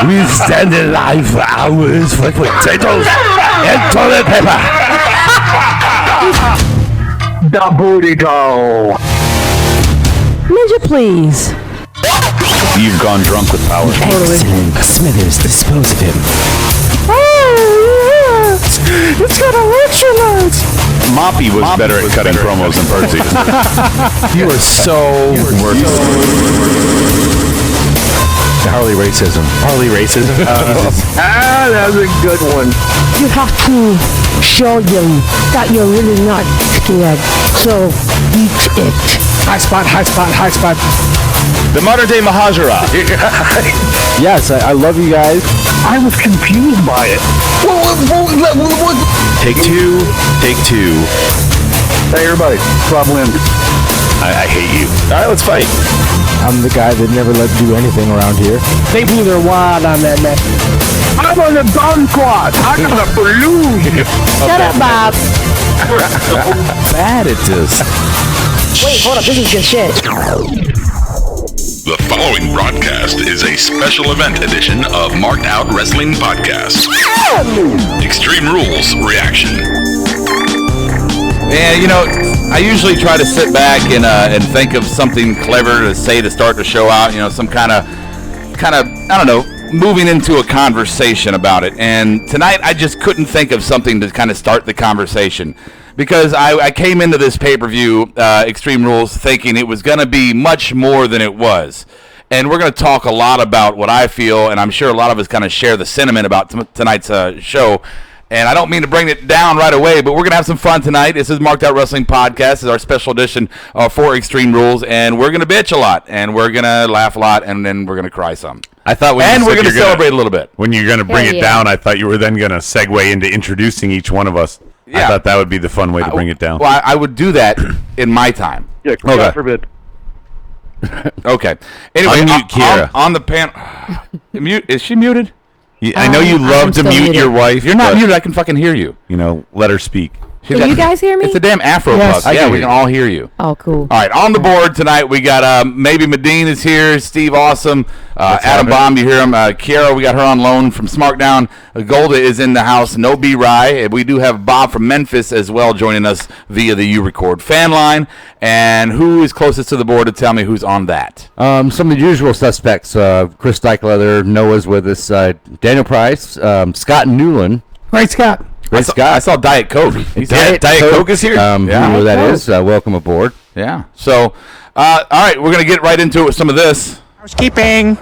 We stand in line for hours for potatoes and toilet paper. The booty go. Ninja, please. You've gone drunk with power. Excellent. Smithers, dispose of him. Oh, yes. It's got electrolytes. Moppy was better at cutting promos than Percy. You are so worthless. Harley racism. That's a good one. You have to show them that you're really not scared. So eat it. High spot. The modern day Mahajara. Yes, I love you guys. I was confused by it. What? Take two. Hey, everybody. Club wins. I hate you. All right, let's fight. I'm the guy that never let do anything around here. They blew their wad on that match. I'm on the gun squad. I got a balloon. Shut up, Bob. Bad at this. Wait, hold up. This is good shit. The following broadcast is a special event edition of Marked Out Wrestling Podcast. Extreme Rules Reaction. And, I usually try to sit back and think of something clever to say to start the show out, some kind of, I don't know, moving into a conversation about it. And tonight I just couldn't think of something to kind of start the conversation. Because I came into this pay-per-view, Extreme Rules, thinking it was going to be much more than it was. And we're going to talk a lot about what I feel, and I'm sure a lot of us kind of share the sentiment about tonight's show. And I don't mean to bring it down right away, but we're going to have some fun tonight. This is Marked Out Wrestling Podcast. This is our special edition for Extreme Rules, and we're going to bitch a lot, and we're going to laugh a lot, and then we're going to cry some. I thought and we're going to celebrate a little bit. When you're going to bring it down, I thought you were then going to segue into introducing each one of us. Yeah. I thought that would be the fun way to bring it down. Well, I would do that in my time. Yeah, God forbid. Okay. Anyway, unmute Kira. On the panel. Is she muted? I know you love to mute your wife. If you're not muted, I can fucking hear you. Let her speak. Can you guys hear me? It's a damn Afro puff. Yeah, we can all hear you. Oh, cool. All right, on the board tonight, we got maybe Medine is here, Steve Awesome, Adam Bomb, you hear him, Kiara, we got her on loan from SmackDown, Golda is in the house, no B-Rye, we do have Bob from Memphis as well joining us via the U-Record fan line, and who is closest to the board to tell me who's on that? Some of the usual suspects, Chris Dykelether, Noah's with us, Daniel Price, Scott Newland. Right, Scott. I saw Diet Coke. Diet Coke is here? You know who that is. Welcome aboard. Yeah. So, all right, we're going to get right into it with some of this. Housekeeping.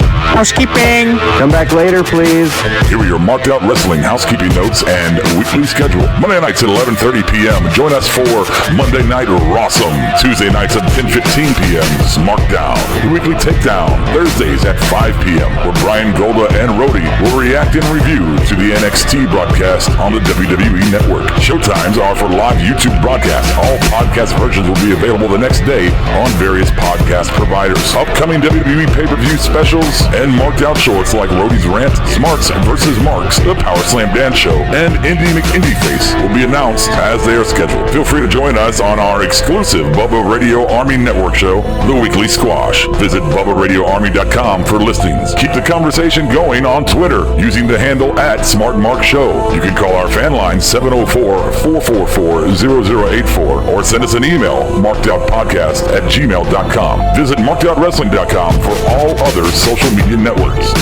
Come back later, please. Here are your Marked Out Wrestling housekeeping notes and weekly schedule. Monday nights at 11:30 p.m. Join us for Monday Night Rawsome. Tuesday nights at 10:15 p.m. SmackDown. The Weekly Takedown. Thursdays at 5 p.m. where Brian Golda and Rhodey will react and review to the NXT broadcast on the WWE Network. Showtimes are for live YouTube broadcasts. All podcast versions will be available the next day on various podcast providers. Upcoming WWE pay-per-view specials and marked out shorts like Rhodey's Rant, Smarts vs. Marks, the Power Slam Dance Show, and Indie McIndieface will be announced as they are scheduled. Feel free to join us on our exclusive Bubba Radio Army Network show, The Weekly Squash. Visit BubbaRadioArmy.com for listings. Keep the conversation going on Twitter using the handle @SmartMarkShow. You can call our fan line 704-444-0084 or send us an email, markedoutpodcast@gmail.com. Visit markedoutwrestling.com for all other social media networks.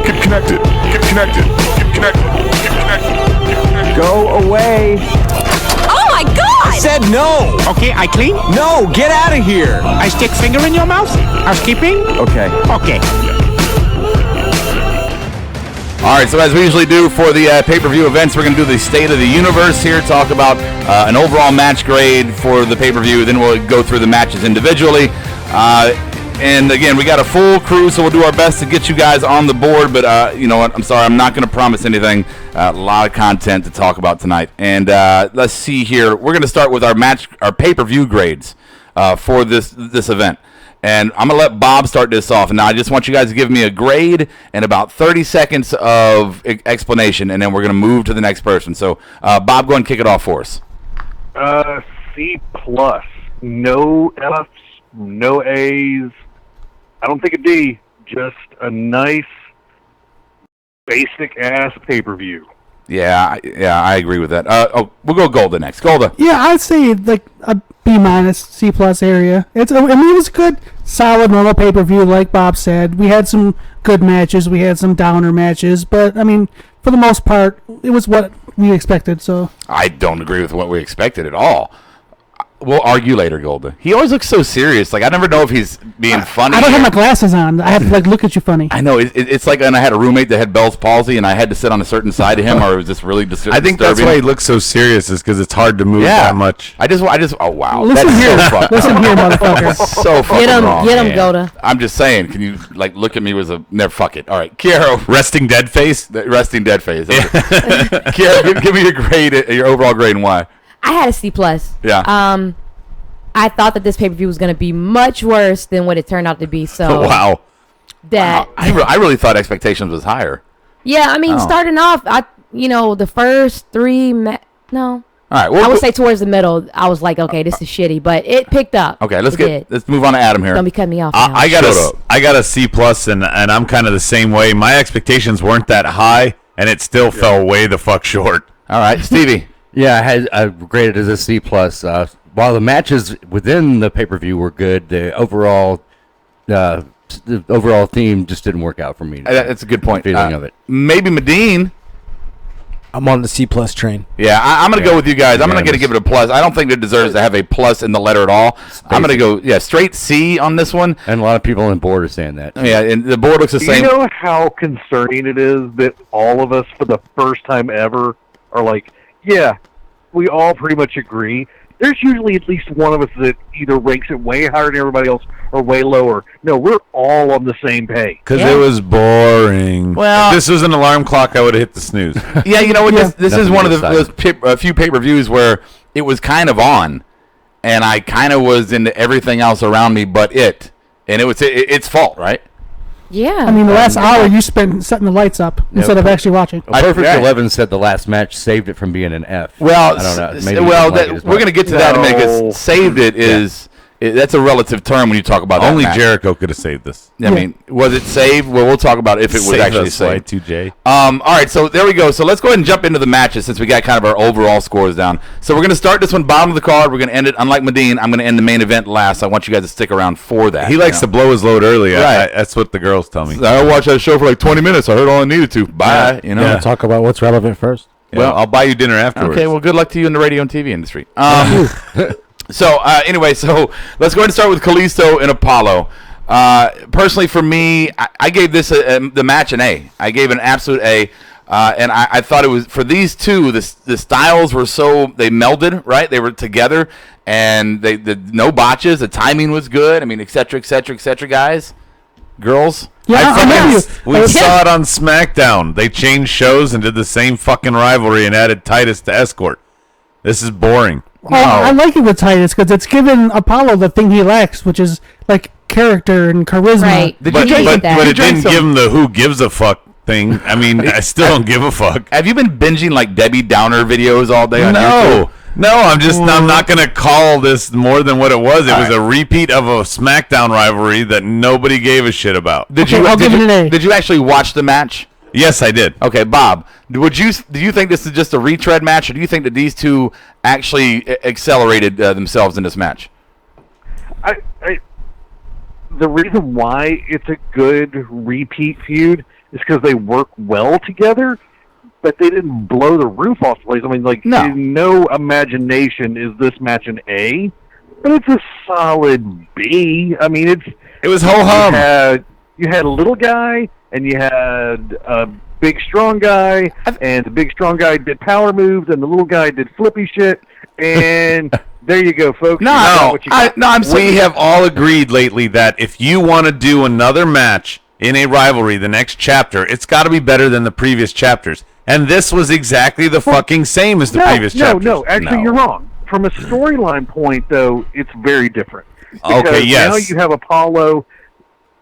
Get connected. Go away. Oh my God! I said no. Okay, I clean? No, get out of here. I stick finger in your mouth? Housekeeping? Okay. All right, so as we usually do for the pay-per-view events, we're going to do the State of the Universe here, talk about an overall match grade for the pay-per-view, then we'll go through the matches individually. And again, we got a full crew, so we'll do our best to get you guys on the board. But you know what? I'm sorry, I'm not going to promise anything. A lot of content to talk about tonight. And let's see here. We're going to start with our pay-per-view grades for this event. And I'm going to let Bob start this off. And now I just want you guys to give me a grade and about 30 seconds of explanation, and then we're going to move to the next person. So, Bob, go ahead and kick it off for us. C+. No F's, no A's. I don't think a D. Just a nice basic ass pay-per-view. Yeah, I agree with that. We'll go Golda next. Golda. Yeah, I'd say like a B-, C+ area. It was a good, solid, normal pay-per-view, like Bob said. We had some good matches, we had some downer matches, but I mean, for the most part, it was what we expected. So I don't agree with what we expected at all. We'll argue later, Golda. He always looks so serious. Like, I never know if he's being funny. I don't have my glasses on. I have to, like, look at you funny. I know. It's like when I had a roommate that had Bell's palsy, and I had to sit on a certain side of him, or it was just really disturbing. I think that's why he looks so serious, is because it's hard to move that much. I just. Oh, wow. Listen here. Listen here, motherfucker. So fucking wrong. Get him, Golda. I'm just saying, can you, like, look at me with a... Never, fuck it. All right, Kiero. Resting dead face? Resting dead face. Kiero, give me your grade, your overall grade, and why. I had a C+. Yeah. I thought that this pay-per-view was going to be much worse than what it turned out to be. So wow. That I really thought expectations was higher. Yeah, I mean, starting off, the first three. No. All right. I would say towards the middle, I was like, okay, this is shitty, but it picked up. Okay, let's move on to Adam here. Don't be cutting me off. Now. I got a C+, and I'm kind of the same way. My expectations weren't that high, and it still fell way the fuck short. All right, Stevie. Yeah, I rated it as a C+. While the matches within the pay-per-view were good, the overall theme just didn't work out for me. That's a good point. Feeling of it. Maybe Medine. I'm on the C+ train. Yeah, I'm going to go with you guys. I'm going to give it a plus. I don't think it deserves to have a plus in the letter at all. I'm going to go, straight C on this one. And a lot of people on board are saying that. Yeah, and the board looks the same. You know how concerning it is that all of us, for the first time ever, are like, yeah, we all pretty much agree. There's usually at least one of us that either ranks it way higher than everybody else or way lower. No, we're all on the same page. Because it was boring. Well, if this was an alarm clock, I would have hit the snooze. Yeah, you know what? This is one of those few pay-per-views where it was kind of on, and I kind of was into everything else around me but it. And it was its fault, right? Yeah. I mean, the last hour you spent setting the lights up instead of actually watching. Perfect 11 said the last match saved it from being an F. Well, I don't know. Maybe we're going to get to that in a minute, because saved it is... that's a relative term when you talk about that. Only Jericho could have saved this. I mean, was it saved? Well, we'll talk about if it was actually saved. Y2J. All right, so there we go. So let's go ahead and jump into the matches since we got kind of our overall scores down. So we're going to start this one bottom of the card. We're going to end it, unlike Medine, I'm going to end the main event last. I want you guys to stick around for that. He likes to blow his load early. Right. That's what the girls tell me. I watched that show for like 20 minutes. I heard all I needed to. Bye. You know. We'll talk about what's relevant first. Yeah, well, I'll buy you dinner afterwards. Okay, well, good luck to you in the radio and TV industry. So, anyway, let's go ahead and start with Kalisto and Apollo. Personally, for me, I gave this the match an A. I gave it an absolute A. And I thought it was, for these two, the styles were they melded, right? They were together, and no botches. The timing was good. I mean, et cetera, guys. Girls. Yeah, we saw it on SmackDown. They changed shows and did the same fucking rivalry and added Titus to Escort. This is boring. I like it with Titus because it's given Apollo the thing he lacks, which is like character and charisma. Right. But it didn't give him the who gives a fuck thing. I mean, I still don't give a fuck. Have you been binging like Debbie Downer videos all day on YouTube? No, I'm not going to call this more than what it was. It was a repeat of a SmackDown rivalry that nobody gave a shit about. Did you actually watch the match? Yes, I did. Okay, Bob, do you think this is just a retread match, or do you think that these two actually accelerated themselves in this match? The reason why it's a good repeat feud is because they work well together, but they didn't blow the roof off the place. I mean, in no imagination is this match an A, but it's a solid B. I mean, it was ho-hum. You had a little guy, and you had a big strong guy, and the big strong guy did power moves, and the little guy did flippy shit, and there you go, folks. We have all agreed lately that if you want to do another match in a rivalry, the next chapter, it's got to be better than the previous chapters. And this was exactly the fucking same as the previous chapters. Actually, you're wrong. From a storyline point, though, it's very different. Okay, yes. Now you have Apollo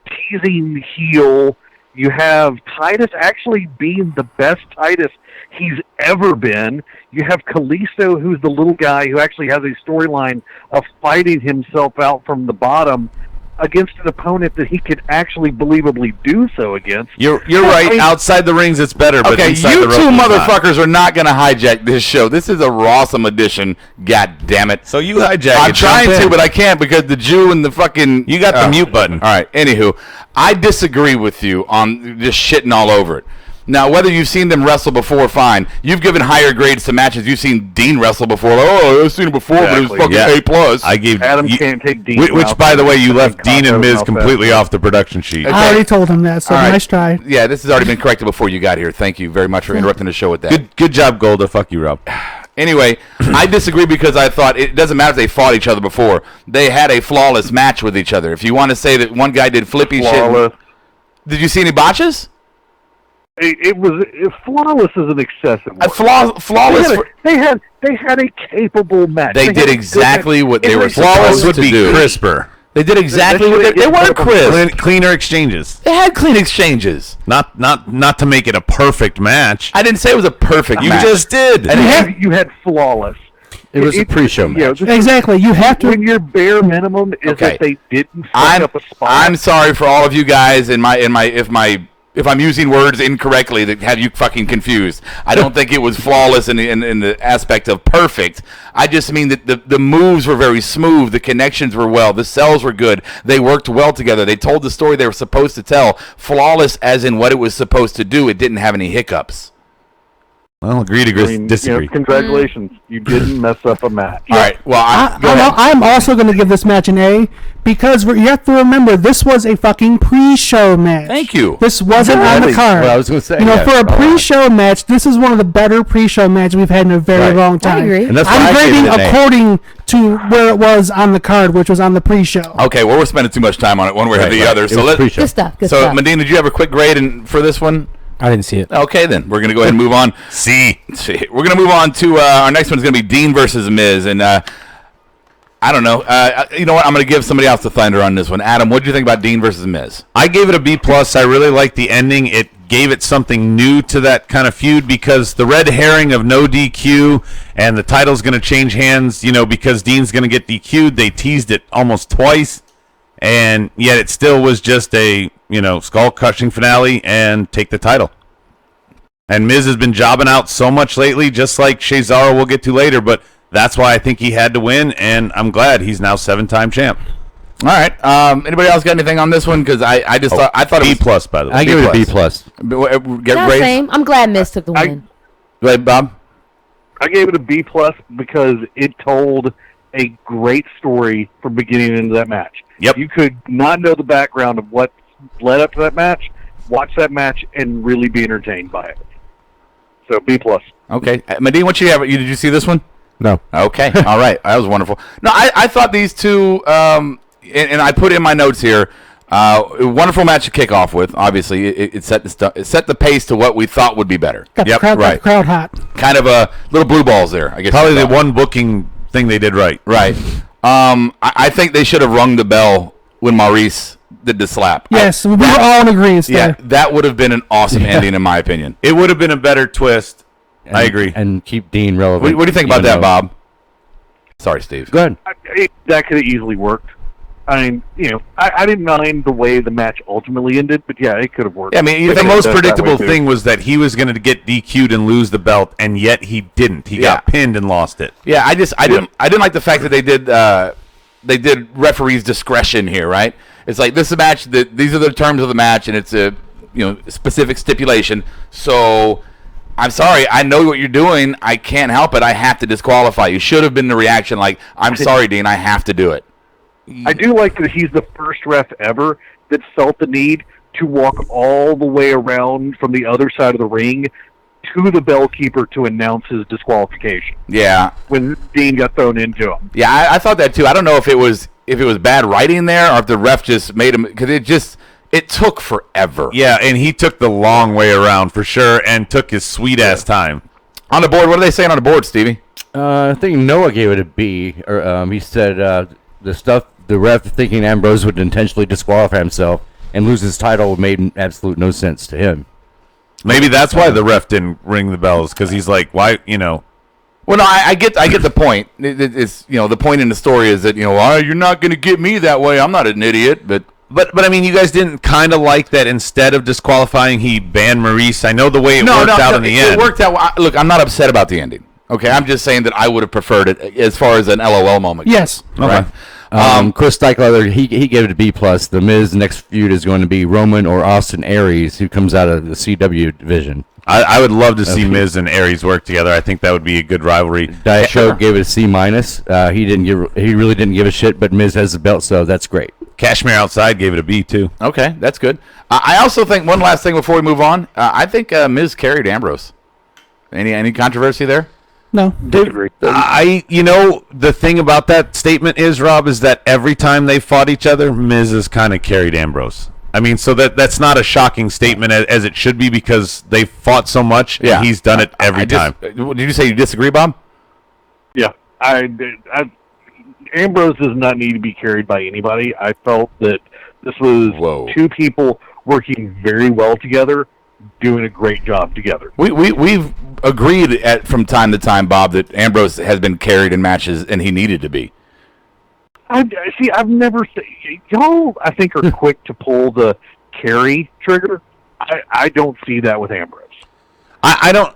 teasing heel. You have Titus actually being the best Titus he's ever been. You have Kalisto, who's the little guy who actually has a storyline of fighting himself out from the bottom. against an opponent that he could actually believably do so against. You're right. Outside the rings, it's better. But Okay, inside you the ropes, two it's not. motherfuckers are not going to hijack this show. This is a Rawsome edition. God damn it. So you hijack I'm it. trying Jump to, in. but I can't because the Jew and the fucking... You got the mute button. All right, anywho, I disagree with you on just shitting all over it. Now, whether you've seen them wrestle before, fine. You've given higher grades to matches. You've seen Dean wrestle before. Oh, I've seen him before, but it was fucking A+. I gave Adam can't take Dean. Which, by the way, you left Dean and Miz completely off the production sheet. I already told him that, so All right. nice try. Yeah, this has already been corrected before you got here. Thank you very much for interrupting the show with that. Good job, Golda. Fuck you, Rob. Anyway, I disagree because I thought it doesn't matter if they fought each other before. They had a flawless match with each other. If you want to say that one guy did flippy Flawless. shit. Did you see any botches? It was flawless is an excessive word. Flawless. They had a capable match. They did exactly what they were Flawless supposed would to be do. crisper. They did exactly what they weren't crisp. Cleaner exchanges. They had clean exchanges. Not to make it a perfect match. I didn't say it was a perfect You match. just did. And you had flawless. It was a pre-show match. Exactly. You have to. When your bare minimum is that they didn't fuck up a spot. I'm sorry for all of you guys if I'm using words incorrectly that have you fucking confused. I don't think it was flawless in the aspect of perfect. I just mean that the moves were very smooth. The connections were well. The sells were good. They worked well together. They told the story they were supposed to tell. Flawless as in what it was supposed to do. It didn't have any hiccups. Well, agree to disagree. Congratulations. You didn't mess up a match. All right. Well, I'm also going to give this match an A because you have to remember this was a fucking pre-show match. Thank you. This wasn't on the card. Well, I was going to say, for a pre-show match, this is one of the better pre-show matches we've had in a very long time. I agree. And that's why I'm I gave grading it an A. according to where it was on the card, which was on the pre-show. Okay, well, we're spending too much time on it one way or the other. So let's. pre-show. Good stuff. Good So, stuff. Medina, did you have a quick grade for this one? I didn't see it. Okay, then we're gonna go ahead and move on. We're gonna move on to our next one is gonna be Dean versus Miz, and I don't know. You know what? I'm gonna give somebody else the thunder on this one. Adam, what did you think about Dean versus Miz? I gave it a B+. I really liked the ending. It gave it something new to that kind of feud because the red herring of no DQ and the title's going to change hands, because Dean's going to get DQ'd. They teased it almost twice, and yet it still was just a, skull-crushing finale and take the title. And Miz has been jobbing out so much lately, just like Cesaro we'll get to later, but that's why I think he had to win, and I'm glad he's now 7-time champ. All right. Anybody else got anything on this one? Because I thought B+, it was by the way. I give it a B+. Get Not raised. same. I'm glad Miz took the win. Go ahead, Bob. I gave it a B+ because it told a great story from beginning into that match. Yep. You could not know the background of what led up to that match, watch that match, and really be entertained by it. So B+. Okay. Medina, what you have? Did you see this one? No. Okay. All right. That was wonderful. No, I thought these two, and I put in my notes here, a wonderful match to kick off with. Obviously, it set the pace to what we thought would be better. Got the crowd hot. Kind of a little blue balls there, I guess. Probably the one booking thing they did right. Right. I think they should have rung the bell when Maurice did the slap. Yes, we were all in agreement Yeah, there. that would have been an awesome ending, in my opinion. It would have been a better twist. I agree. And keep Dean relevant. What do you think about that, Bob? Sorry, Steve. Go ahead. That could have easily worked. I mean, I didn't mind the way the match ultimately ended, but yeah, it could have worked. Yeah, I mean, the most predictable thing was that he was going to get DQ'd and lose the belt, and yet he didn't. He got pinned and lost it. Yeah, I didn't like the fact that they did referee's discretion here, right? It's like this is a match. These are the terms of the match, and it's a specific stipulation. So I'm sorry, I know what you're doing. I can't help it. I have to disqualify you. Should have been the reaction like, I'm sorry, Dean, I have to do it. I do like that he's the first ref ever that felt the need to walk all the way around from the other side of the ring to the bellkeeper to announce his disqualification. Yeah. When Dean got thrown into him. Yeah, I thought that too. I don't know if it was bad writing there or if the ref just made him, because it took forever. Yeah, and he took the long way around for sure and took his sweet-ass time. On the board, what are they saying on the board, Stevie? I think Noah gave it a B. Or he said the ref thinking Ambrose would intentionally disqualify himself and lose his title made absolute no sense to him. Maybe that's why the ref didn't ring the bells, because he's like, why, Well, no, I get the point. It's the point in the story is that you're not going to get me that way. I'm not an idiot, but I mean, you guys didn't kind of like that instead of disqualifying, he banned Maurice. I know the way it worked out in the end. It worked out. Look, I'm not upset about the ending. Okay, I'm just saying that I would have preferred it as far as an LOL moment. Yes. Okay. Right? Chris Steichler, he gave it a B+. The Miz next feud is going to be Roman or Austin Aries, who comes out of the CW division. I would love to see Miz and Aries work together. I think that would be a good rivalry. Diet Show gave it a C-. He really didn't give a shit, but Miz has the belt, so that's great. Cashmere Outside gave it a B too. Okay, that's good. I also think one last thing before we move on. I think Miz carried Ambrose. Any controversy there? No. Disagree. The thing about that statement is, Rob, is that every time they fought each other, Miz has kind of carried Ambrose. I mean, so that's not a shocking statement as it should be because they fought so much. Yeah, and he's done it every time. Did you say you disagree, Bob? Yeah, Ambrose does not need to be carried by anybody. I felt that this was two people working very well together, doing a great job together. We've agreed from time to time, Bob, that Ambrose has been carried in matches and he needed to be. I've never seen y'all. I think are quick to pull the carry trigger. I don't see that with Ambrose. I don't.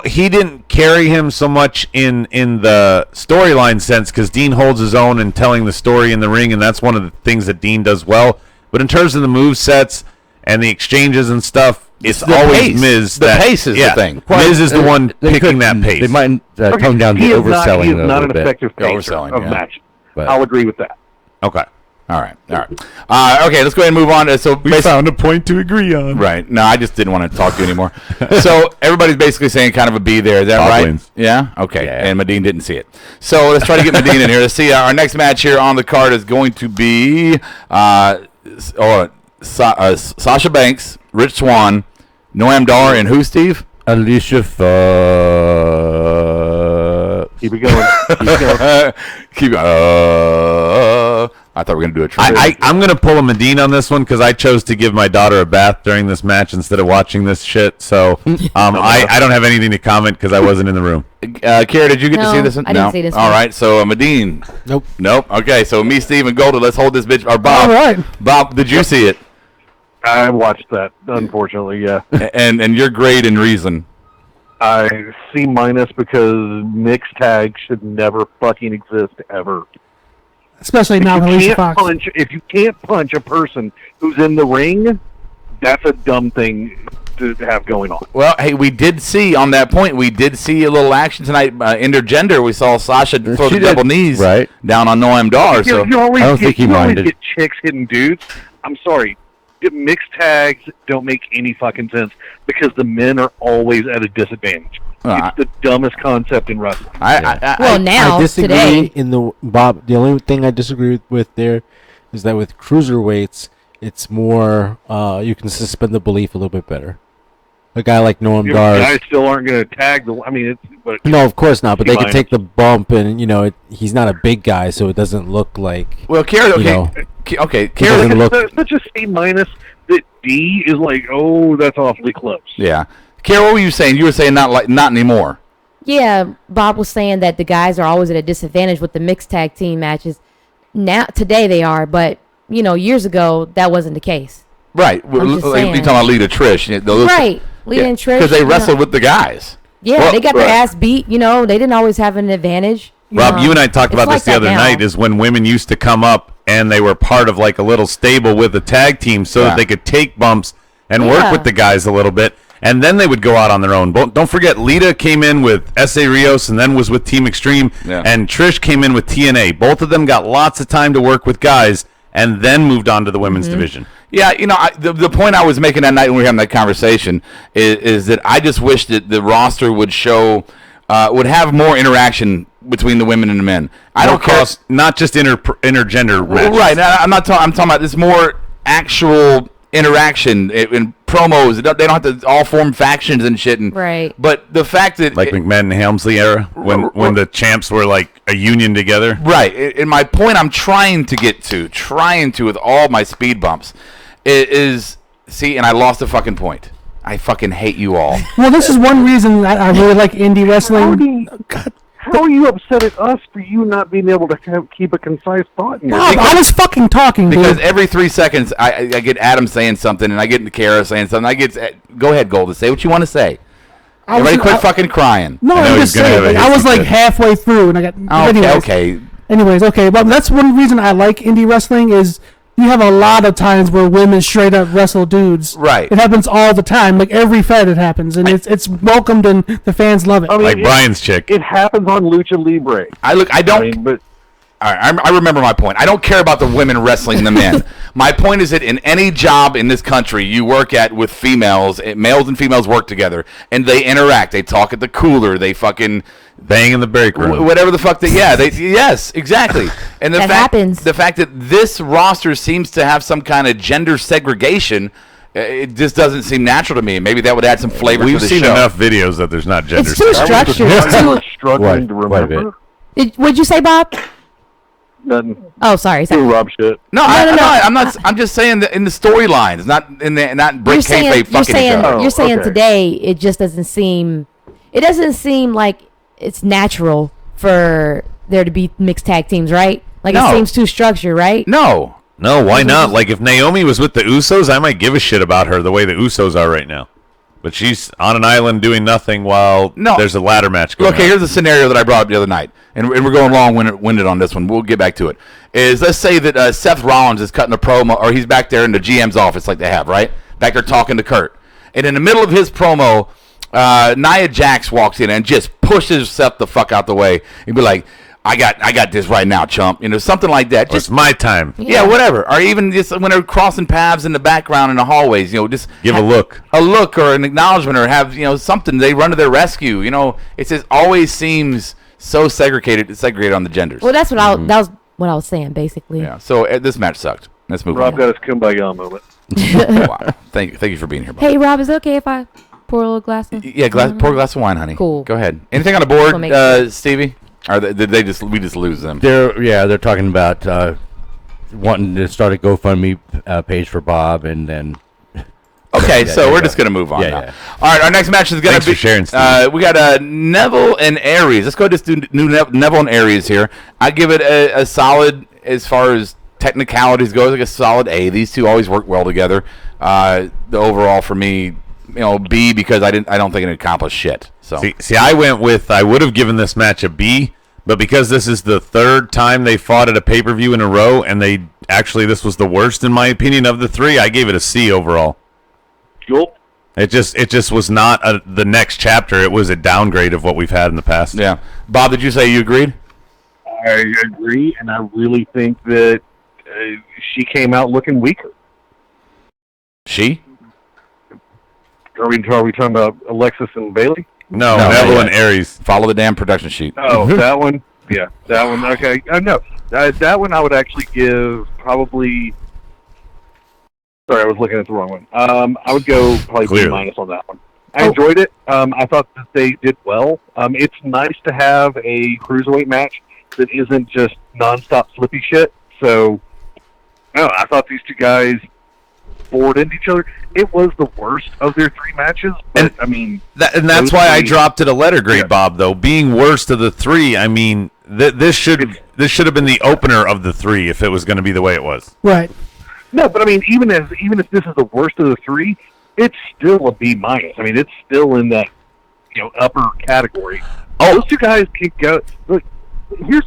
He didn't carry him so much in the storyline sense because Dean holds his own in telling the story in the ring, and that's one of the things that Dean does well. But in terms of the move sets and the exchanges and stuff, it's always pace. Miz. The pace is the thing. Miz is the one picking that pace. They might tone down the overselling. He is not an effective pacer of matches. But I'll agree with that. Okay. All right. Okay, let's go ahead and move on. So we found a point to agree on. Right. No, I just didn't want to talk to you anymore. So everybody's basically saying kind of a B there. Is that right? Wins. Yeah? Okay. Yeah. And Medine didn't see it. So let's try to get Medine in here. Let's see. Our next match here on the card is going to be Sasha Banks, Rich Swann, Noam Dar, and who, Steve? Alicia. Keep it going. Keep going. I thought we were going to do a trivia. I'm going to pull a Medine on this one because I chose to give my daughter a bath during this match instead of watching this shit. So I don't have anything to comment because I wasn't in the room. Kara, did you get to see this one? I didn't see this one. All right, so Medine. Nope. Okay, so me, Steve, and Golden, let's hold this bitch. Or Bob. All right. Bob, did you see it? I watched that, unfortunately, yeah. And your grade and reason? I C- because mixed tag should never fucking exist ever. Especially now with Alicia Fox. If you can't punch a person who's in the ring, that's a dumb thing to have going on. Well, hey, we did see on that point. We did see a little action tonight. Intergender. We saw Sasha throw the double knees down on Noam Dar. So you always get chicks hitting dudes. I'm sorry. Mixed tags don't make any fucking sense because the men are always at a disadvantage. It's the dumbest concept in wrestling. I disagree today. Bob. The only thing I disagree with there is that with cruiserweights, it's more you can suspend the belief a little bit better. A guy like Noam Dar. Guys still aren't going to tag the. I mean, no, of course not. But they can take the bump, and he's not a big guy, so it doesn't look like. Well, Kara, okay, Kara doesn't look such a C- that D is like, oh, that's awfully close. Yeah, Kara, what were you saying? You were saying not anymore. Yeah, Bob was saying that the guys are always at a disadvantage with the mixed tag team matches. Today they are, but years ago that wasn't the case. Right. You're talking about Lita Trish. Right. Lita and Trish. Because they wrestled with the guys. Yeah, they got their ass beat. They didn't always have an advantage. Rob, you and I talked about this the other night, is when women used to come up and they were part of like a little stable with a tag team so that they could take bumps and work with the guys a little bit. And then they would go out on their own. Don't forget, Lita came in with S.A. Rios and then was with Team Extreme. Yeah. And Trish came in with TNA. Both of them got lots of time to work with guys and then moved on to the women's division. Yeah, the point I was making that night when we were having that conversation is that I just wish that the roster would would have more interaction between the women and the men. I don't care. Not just intergender matches. Right. I'm talking about this more actual interaction in promos. They don't have to all form factions and shit. Right. But the fact that like McMahon and Helmsley era when the champs were like a union together. Right. And my point I'm trying to with all my speed bumps is and I lost the fucking point. I fucking hate you all. Well, this is one reason I really like indie wrestling. God. How are you upset at us for you not being able to keep a concise thought in your Bob, I was fucking talking, dude. Because every 3 seconds, I get Adam saying something, and I get Kara saying something. Go ahead, Golda, say what you want to say. Everybody quit fucking crying. No, I'm just saying. I was like halfway through, and I got. Okay. Anyways, okay. Well, that's one reason I like indie wrestling is you have a lot of times where women straight up wrestle dudes. Right. It happens all the time. Like every Fed it happens, and it's welcomed and the fans love it. I mean, like Brian's chick. It happens on Lucha Libre. All right, I remember my point. I don't care about the women wrestling the men. My point is that in any job in this country you work at with females, males and females work together, and they interact. They talk at the cooler. They fucking bang in the break room. Whatever the fuck yes, exactly. And the fact that this roster seems to have some kind of gender segregation, it just doesn't seem natural to me. Maybe that would add some flavor to the show. We've seen enough videos that there's not gender segregation. It's too structured. I was struggling to remember. What'd you say, Bob? Nothing. Oh, sorry. Rob shit. No, I'm not. I'm just saying that in the storylines, not in the break kayfabe fucking each other. You're saying today it just doesn't seem. It doesn't seem like it's natural for there to be mixed tag teams, right? Like it seems too structured, right? No, why not? Like if Naomi was with the Usos, I might give a shit about her the way the Usos are right now. But she's on an island doing nothing while there's a ladder match going on. Here's the scenario that I brought up the other night, and we're going long-winded on this one. We'll get back to it. Let's say that Seth Rollins is cutting a promo, or he's back there in the GM's office like they have, right? Back there talking to Kurt. And in the middle of his promo, Nia Jax walks in and just pushes Seth the fuck out the way. He'd be like, I got this right now, chump. Something like that. Just, it's my time. Yeah, whatever. Or even just when they're crossing paths in the background in the hallways, just give a look or an acknowledgement, or have something. They run to their rescue. It just always seems so segregated on the genders. Well, that's what that was what I was saying, basically. Yeah. So this match sucked. Let's move on. Rob got his kumbaya moment. Wow. Thank you for being here, Bob. Hey, Rob, is it okay if I pour a little glass of? Yeah, pour a glass of wine, honey. Cool. Go ahead. Anything on the board, Stevie? Or did we just lose them? They're talking about wanting to start a GoFundMe page for Bob, and then. Okay, we're just gonna move on now. Yeah. All right, our next match is gonna be. Thanks for sharing, we got Neville and Aries. Let's go just do Neville and Aries here. I give it a solid, as far as technicalities goes, like a solid A. These two always work well together. The overall for me, B, because I don't think it accomplished shit. So see, I would have given this match a B, but because this is the third time they fought at a pay-per-view in a row, and this was the worst in my opinion of the three, I gave it a C overall. Cool. It just was not the next chapter. It was a downgrade of what we've had in the past. Yeah. Bob, did you say you agreed? I agree, and I really think that she came out looking weaker. She? Are we talking about Alexis and Bayley? No, Neville and Aries. Follow the damn production sheet. Oh, that one? Yeah, that one. Okay. No, that one I would actually give probably... Sorry, I was looking at the wrong one. I would go probably B- on that one. I enjoyed it. I thought that they did well. It's nice to have a cruiserweight match that isn't just nonstop flippy shit. So, I thought these two guys bored into each other. It was the worst of their three matches, but that's why I dropped it a letter grade, Bob. Though being worst of the three, this should have been the opener of the three if it was going to be the way it was. Right. No, but even if this is the worst of the three, it's still a B-. It's still in that upper category. Those two guys can go. Look, here's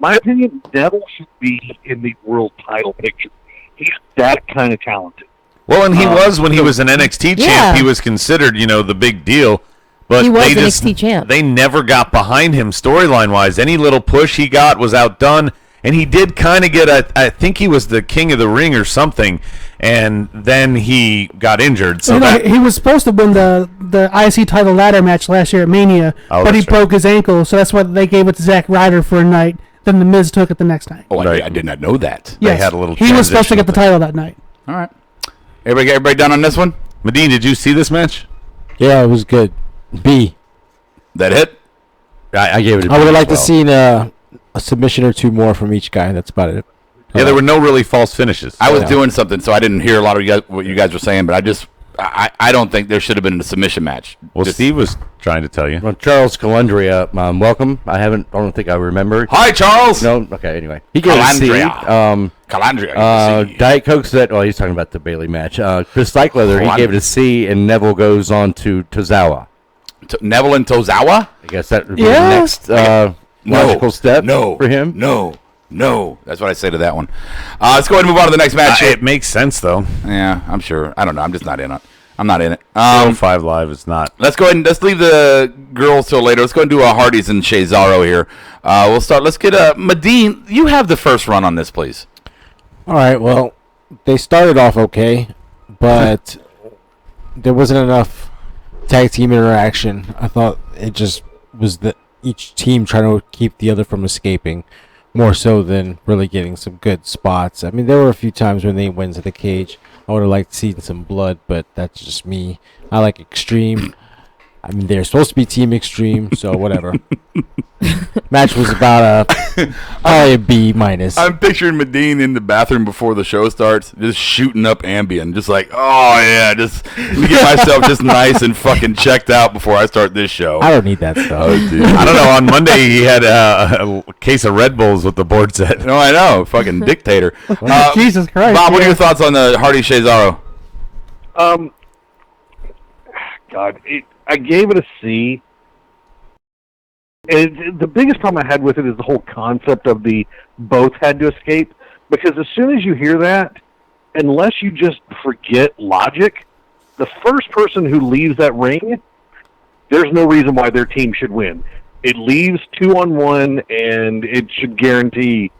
my opinion: Neville should be in the world title picture. He's that kind of talented. Well, and he was when he was an NXT champ. He was considered, the big deal. But he was NXT champ. They never got behind him storyline-wise. Any little push he got was outdone. And he did kind of get I think he was the king of the ring or something, and then he got injured. So he was supposed to win the IC title ladder match last year at Mania, but he broke his ankle, so that's why they gave it to Zack Ryder for a night. Then The Miz took it the next night. Oh, I did not know that. Yes. They had a little. He was supposed to get the title that night. All right. Everybody done on this one? Medine, did you see this match? Yeah, it was good. B. That it? I gave it a B. I would have liked to see a submission or two more from each guy. That's about it. Yeah, there were no really false finishes. I was doing something, so I didn't hear a lot of what you guys were saying, but I just I don't think there should have been a submission match. Well, Steve was trying to tell you. Well, Charles Calandria, welcome. I don't think I remember. Hi, Charles. No, okay. Anyway, he gave a C. Calandria. Diet Coke said, he's talking about the Bayley match. Chris Cycleather, he gave it a C, and Neville goes on to Tozawa. Neville and Tozawa? I guess that would be the next logical step for him. No, that's what I say to that one. Let's go ahead and move on to the next match. It makes sense, though. Yeah, I'm sure. I don't know. I'm just not in it. I'm not in it. 5 Live is not. Let's go ahead and let's leave the girls till later. Let's go and do a Hardys and Cesaro here. We'll start. Let's get Medine. You have the first run on this, please. All right. Well, they started off okay, but there wasn't enough tag team interaction. I thought it just was each team trying to keep the other from escaping, more so than really getting some good spots. I mean, there were a few times when they went to the cage. I would have liked to see some blood, but that's just me. I like Extreme. I mean, they're supposed to be Team Extreme, so whatever. Match was about probably a B minus. I'm picturing Medine in the bathroom before the show starts, just shooting up Ambien, just like, oh yeah, just let me get myself just nice and fucking checked out before I start this show. I don't need that stuff. Oh, dude. I don't know. On Monday, he had a case of Red Bulls with the board set. No, I know. Fucking dictator. Jesus Christ. Bob, what are your thoughts on the Hardy Cesaro? I gave it a C. And the biggest problem I had with it is the whole concept of the both had to escape. Because as soon as you hear that, unless you just forget logic, the first person who leaves that ring, there's no reason why their team should win. It leaves 2-on-1, and it should guarantee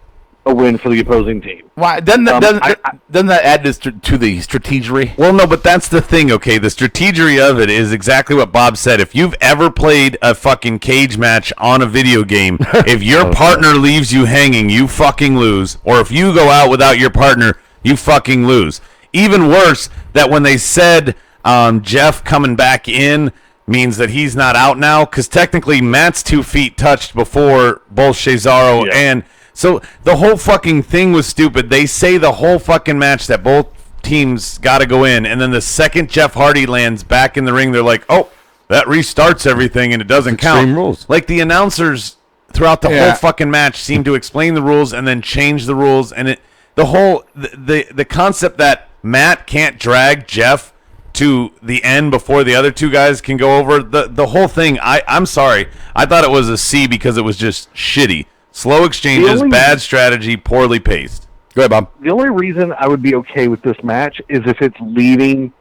a win for the opposing team. Why doesn't that add this to the strategery? Well, no, but that's the thing, okay? The strategery of it is exactly what Bob said. If you've ever played a fucking cage match on a video game, if your partner leaves you hanging, you fucking lose. Or if you go out without your partner, you fucking lose. Even worse, that when they said Jeff coming back in means that he's not out now, because technically Matt's 2 feet touched before both Cesaro and... So the whole fucking thing was stupid. They say the whole fucking match that both teams got to go in, and then the second Jeff Hardy lands back in the ring, they're like, oh, that restarts everything, and it doesn't count. Rules. Like the announcers throughout the whole fucking match seem to explain the rules and then change the rules, and the concept that Matt can't drag Jeff to the end before the other two guys can go over, the whole thing, I'm sorry. I thought it was a C because it was just shitty. Slow exchanges, bad strategy, poorly paced. Go ahead, Bob. The only reason I would be okay with this match is if it's leading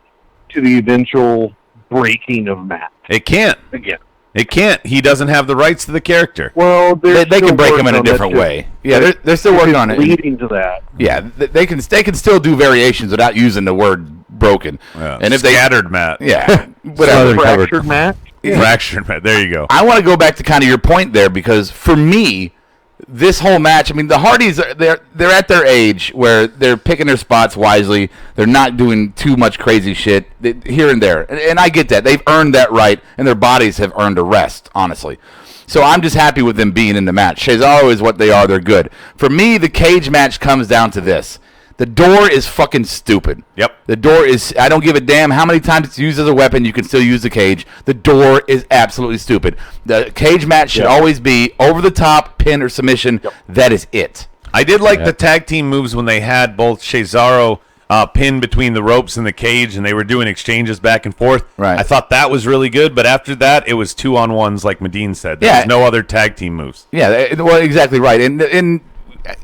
to the eventual breaking of Matt. It can't. Again. It can't. He doesn't have the rights to the character. Well, they can break him in a different way. Yeah, they're still working on it. Leading to that. Yeah, they can still do variations without using the word broken. Yeah, and if scattered Matt. Yeah. Whatever. Fractured Matt. Yeah. Fractured Matt. There you go. I want to go back to kind of your point there, because for me, this whole match, I mean, the Hardys, they're at their age where they're picking their spots wisely. They're not doing too much crazy shit here and there. And I get that. They've earned that right, and their bodies have earned a rest, honestly. So I'm just happy with them being in the match. Cesaro is what they are. They're good. For me, the cage match comes down to this. The door is fucking stupid. Yep. The door is, I don't give a damn how many times it's used as a weapon, you can still use the cage. The door is absolutely stupid. The cage match should always be over the top, pin or submission. Yep. That is it. I did like the tag team moves when they had both Cesaro pinned between the ropes and the cage, and they were doing exchanges back and forth. Right. I thought that was really good, but after that, it was 2-on-1s like Medine said. There was no other tag team moves. Yeah, well, exactly right. And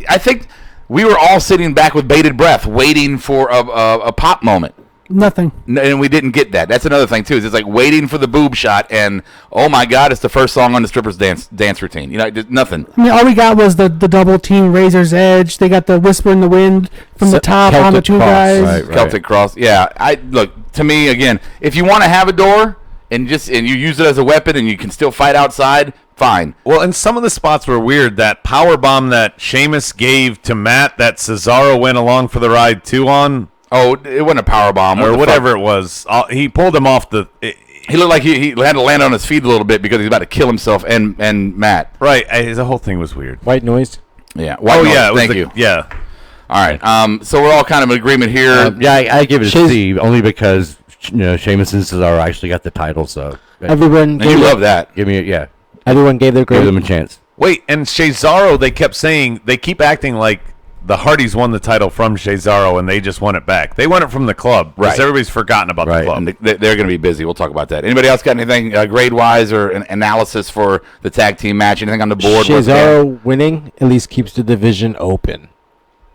I think we were all sitting back with bated breath, waiting for a pop moment. Nothing. And we didn't get that. That's another thing, too. Is it's like waiting for the boob shot, and, oh, my God, it's the first song on the stripper's dance routine. You know, nothing. I mean, all we got was the double team Razor's Edge. They got the Whisper in the Wind from the top Celtic on the two cross, guys. Right. Celtic Cross. Yeah. Look, to me, again, if you want to have a door and you use it as a weapon and you can still fight outside, fine. Well, and some of the spots were weird. That power bomb that Sheamus gave to Matt, that Cesaro went along for the ride too on. Oh, it wasn't a power bomb or whatever it was. He pulled him off the. He looked like he had to land on his feet a little bit because he's about to kill himself and Matt. Right. The whole thing was weird. White noise. Yeah. White noise. Yeah. Thank you. Yeah. All right. So we're all kind of in agreement here. I give it a C only because Sheamus and Cesaro actually got the title, so Everyone And you love that. give me a Everyone gave their give grade. them a chance. Wait, and Cesaro, they kept saying, they keep acting like the Hardys won the title from Cesaro and they just won it back. They won it from the club. Because Right. everybody's forgotten about the club. And they're going to be busy. We'll talk about that. Anybody else got anything grade-wise or an analysis for the tag team match? Anything on the board? Cesaro winning at least keeps the division open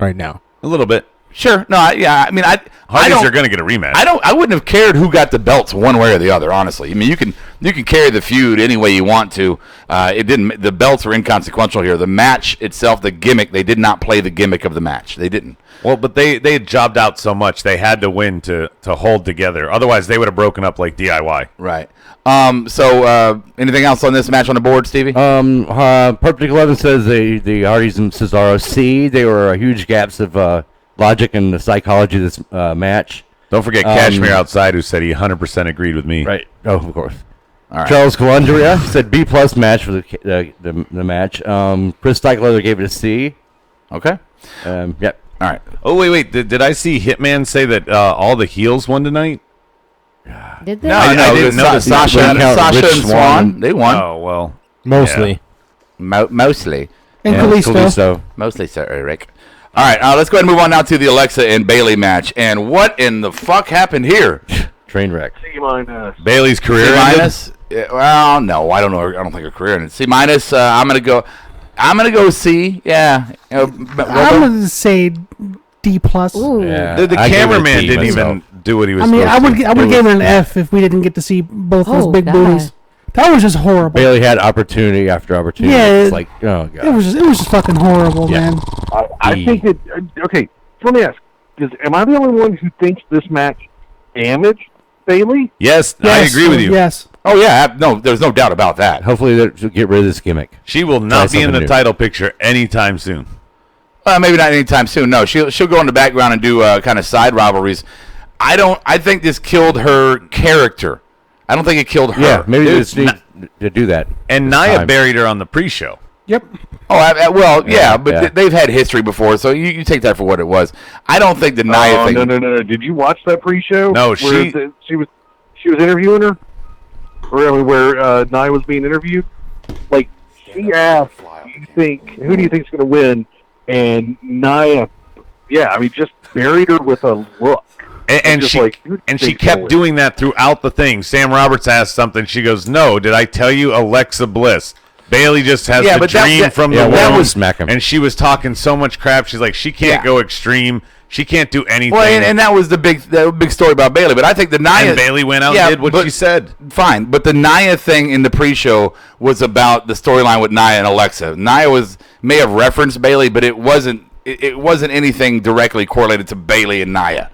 right now. A little bit. Sure. No, I mean, I Hardys don't- are going to get a rematch. I wouldn't have cared who got the belts one way or the other, honestly. I mean, you can carry the feud any way you want to. It didn't. The belts were inconsequential here. The match itself, the gimmick, they did not play the gimmick of the match. They didn't. Well, but they had jobbed out so much, they had to win to hold together. Otherwise, they would have broken up like DIY. Right. So anything else on this match on the board, Stevie? Perfect 11 says the Hardys and Cesaro C. They were huge gaps of logic and the psychology of this match. Don't forget Cashmere outside, who said he 100% agreed with me. Right. Oh, of course. All right. Charles Calandria said B+ match for the match. Chris Stikelether gave it a C. Okay. Yep. All right. Oh, wait. Did I see Hitman say that all the heels won tonight? Did they? No, I didn't know that. Sasha and Swann, they won. Oh, well. Mostly. Mostly. And Kalisto. Mostly, Sir Eric. All right, let's go ahead and move on now to the Alexa and Bayley match. And what in the fuck happened here? Train wreck. C-. Bayley's career C-? ended? Yeah, well, no, I don't know. I don't think her career ended. C-. I'm gonna go C. Yeah. I'm gonna say D+. Ooh. Yeah. The I gave it a cameraman D didn't myself. even do what he was I mean, supposed to. I would have given it an F if we didn't get to see both those Oh, big God. booties. That was just horrible. Bayley had opportunity after opportunity. Yeah, It's like, oh, God. It was just fucking horrible, Yeah. man. I think that okay. So let me ask: am I the only one who thinks this match damaged Bayley? Yes, I agree with you. Yes. Oh yeah, no, there's no doubt about that. Hopefully they'll get rid of this gimmick. She will not Try be in the something new. title picture anytime soon. Maybe not anytime soon. No, she'll go in the background and do kind of side rivalries. I think this killed her character. I don't think it killed her. Yeah, maybe they Dude, just need to do that. And this Nia time. buried her on the pre-show. Yep. Oh, well, yeah, but yeah. they've had history before, so you take that for what it was. I don't think the Nia thing. No. Did you watch that pre-show? No, where she was interviewing her, where Nia was being interviewed. Like she asked, who do you think's going to win? And Nia, just buried her with a look. And Just she like, who and she thinks kept gonna win? doing that throughout the thing. Sam Roberts asked something. She goes, "No, did I tell you Alexa Bliss?" Bayley just has Yeah, the but that- dream that- from yeah, the that womb. was smack 'em. And she was talking so much crap. She's like, she can't Yeah. go extreme. She can't do anything. Well, and that was the big story about Bayley. But I think the Nia. And Bayley went out Yeah, and did what but- she said. Fine, but the Nia thing in the pre-show was about the storyline with Nia and Alexa. Nia may have referenced Bayley, but it wasn't anything directly correlated to Bayley and Nia,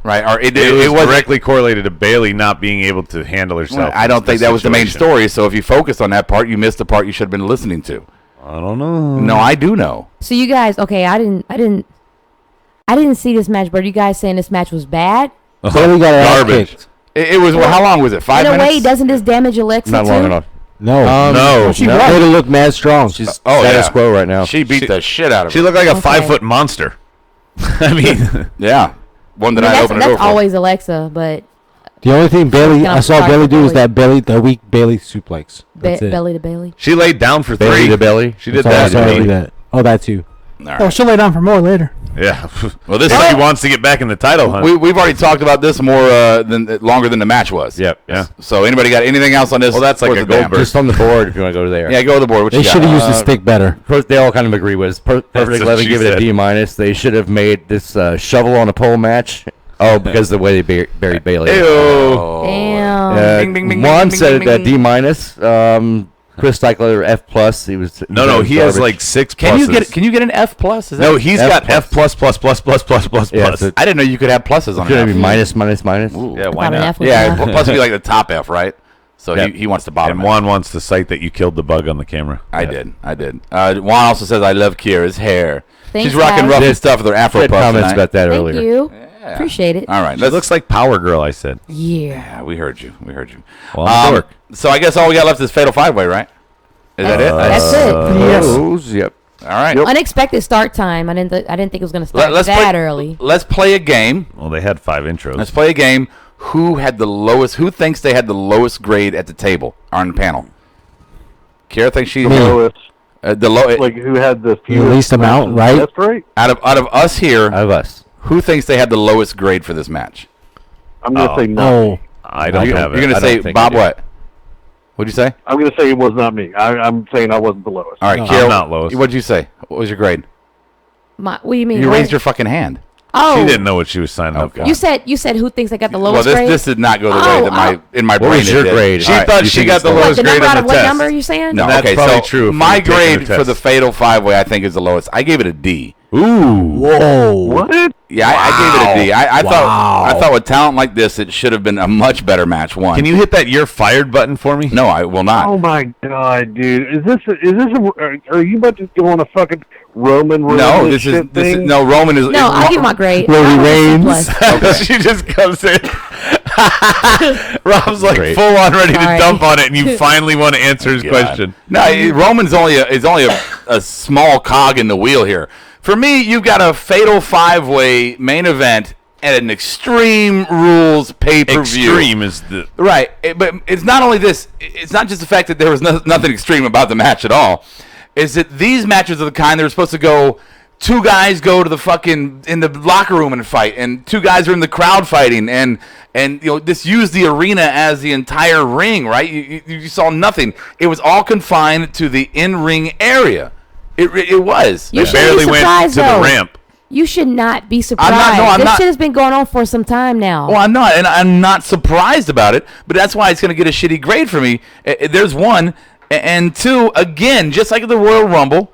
right? Or It it was wasn't directly correlated to Bayley not being able to handle herself. I don't think that was the main situation. story. So if you focused on that part, you missed the part you should have been listening to. I don't know. No, I do know. So you guys, okay, I didn't see this match, but are you guys saying this match was bad? Bayley got her ass Garbage. kicked. It was how long was it? 5 In a minutes? way, doesn't this damage Alexa Not too? long enough. No. No. She No. won. Bayley looked mad strong. She's Oh, status yeah. quo right now. She beat the shit out of She her. looked like a Okay. 5-foot monster. I mean, Yeah, one that I That's, opened the door that's for. always Alexa, but The only thing Yeah, I saw sorry, Bayley do was Bayley. the weak Bayley suplex. That's it. belly to belly. she laid down for Bayley 3. to belly. She did That's all I that. saw her to do me. that. Oh, that too. All right. Oh, she'll lay down for more later. Yeah. Well, this She wants to get back in the title hunt. we've already talked about this more longer than the match was. Yep. Yeah. So anybody got anything else on this? Well, that's like Worth a a damn? Goldberg. Just on the board if you want to go there. Yeah, go to the board. What They you should got? have used the stick better. They all kind of agree with it. Perfect what 11 she gave it said. a D-. They should have made this shovel on a pole match. Oh, because of the way they buried Bayley. Ew. Damn. Bing, bing, bing, Juan bing, said bing, it bing. D-. Chris Stikelether F+. He was No, he has garbage. like 6 Can you pluses. get an F plus? Is No, that- he's F got plus. F plus plus plus plus plus plus Yeah, plus. so- I didn't know you could have pluses on Could it be it. minus, minus, minus? Yeah, why Thought an not? F was Yeah, enough. plus would be like the top F, right? So Yeah. he wants the bottom. And F. Juan wants to cite that you killed the bug on the camera. I did. Juan also says I love Kira's hair. Thanks, She's rocking guys. rough Did- and stuff with her afro Had puff comments tonight. about that Thank earlier. you. Yeah. Appreciate it. All right, She looks like Power Girl, I said. Yeah. Yeah, we heard you. Well, I'm dork. So I guess all we got left is Fatal 5-Way, right? Is that it? That's it. Yes. Yep. All right. Unexpected start time. I didn't think it was going to start Let's that play, early. Let's play a game. Well, they had 5 intros. Let's play a game. who had the lowest? Who thinks they had the lowest grade at the table on the panel? Kiara thinks she's lowest. The low, like who had the least amount, right? That's right. Out of us here, who thinks they had the lowest grade for this match? I'm gonna say no. I don't have it. You're gonna say Bob what? What'd you say? I'm gonna say it was not me. I'm saying I wasn't the lowest. All right, No, Kiara, I'm not lowest. What'd you say? What was your grade? What do you mean? You raised your fucking hand. Oh, She didn't know what she was signing up for. you said who thinks they got the Well, lowest grade? this did not go the way that in my What brain was it your did. grade? She All right, thought you she think got it's the What, lowest the grade number on out the of what test. number are you saying? No, That's okay, probably so true if my you take the grade for test. the Fatal 5-Way, I think, is the lowest. I gave it a D. Ooh. Whoa. What? Yeah, I gave it a D. I thought with talent like this, it should have been a much better match. One. Can you hit that "you're fired" button for me? No, I will not. Oh my god, dude! Are you about to go on a fucking Roman? No, this is no Roman is. No, I'll give you my grade. Roman Reigns. She just comes in. Rob's like Great. full on ready to Sorry. dump on it, and you finally want to answer his question. No, Roman's only a small cog in the wheel here. For me, you've got a Fatal 5-Way main event at an Extreme Rules pay-per-view. Extreme is the Right, but it's not only this. It's not just the fact that there was nothing extreme about the match at all. Is that these matches are the kind that are supposed to go, two guys go to the fucking in the locker room and fight, and two guys are in the crowd fighting, and this used the arena as the entire ring, right? You saw nothing. It was all confined to the in-ring area. It was. You They should be barely went surprised, to the though. ramp. You should not be surprised. I'm this not. shit has been going on for some time now. Well, I'm not, and I'm not surprised about it. But that's why it's going to get a shitty grade for me. There's one, and two. Again, just like at the Royal Rumble,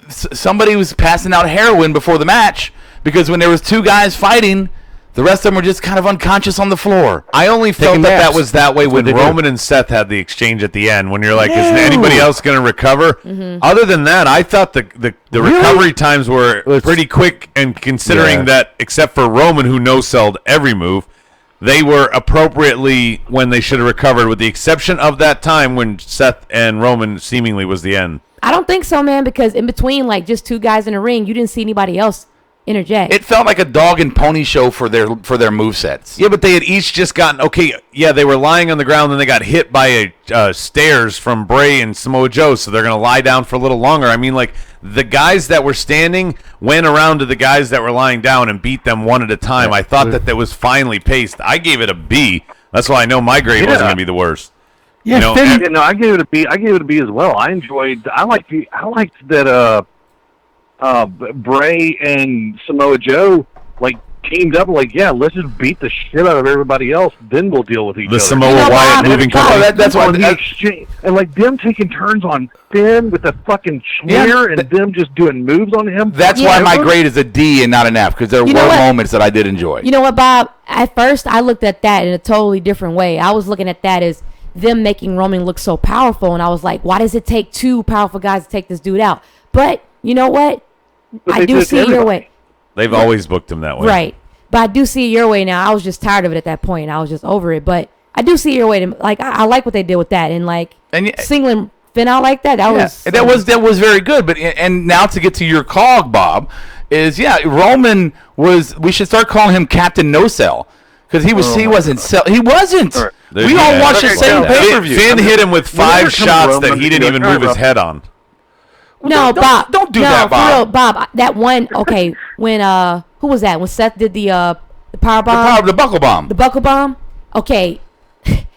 somebody was passing out heroin before the match because when there was two guys fighting, the rest of them were just kind of unconscious on the floor. I only felt Taking that naps. was that way when what they do. Roman and Seth had the exchange at the end. When you're like, is anybody else going to recover? Other than that, I thought the recovery times were pretty quick. And considering that, except for Roman, who no-selled every move, they were appropriately when they should have recovered, with the exception of that time when Seth and Roman seemingly was the end. I don't think so, man, because in between, like, just two guys in the ring, you didn't see anybody else interject. It felt like a dog and pony show for their movesets. Yeah, but they had each just gotten they were lying on the ground, and they got hit by stairs from Bray and Samoa Joe, so they're going to lie down for a little longer. I mean, like, the guys that were standing went around to the guys that were lying down and beat them one at a time. Yeah. I thought that was finely paced. I gave it a B. That's why I know my grade wasn't going to be the worst. Yeah, I gave it a B. I gave it a B as well. I liked that Bray and Samoa Joe teamed up, let's just beat the shit out of everybody else, then we'll deal with each other. The Samoa Wyatt moving company. That's why the exchange, and them taking turns on Finn with the fucking smear, and them just doing moves on him. That's why my grade is a D and not an F, because there were moments that I did enjoy. You know what, Bob? At first, I looked at that in a totally different way. I was looking at that as them making Roman look so powerful, and I was like, why does it take two powerful guys to take this dude out? But you know what? I do see it your way. They've always booked him that way. Right. But I do see it your way now. I was just tired of it at that point. I was just over it. But I do see it your way. I like what they did with that. And singling Finn out like that, that was very good. But and now to get to your call, Bob, is Roman was, we should start calling him Captain No Cell. Because he wasn't. He wasn't. Right. We all watched the same pay-per-view. Finn hit him with 5 shots that he didn't even move his head on. No, Bob. Don't do that, Bob. For real, Bob. That one. Okay, when who was that? When Seth did the power bomb, the buckle bomb, the buckle bomb. Okay.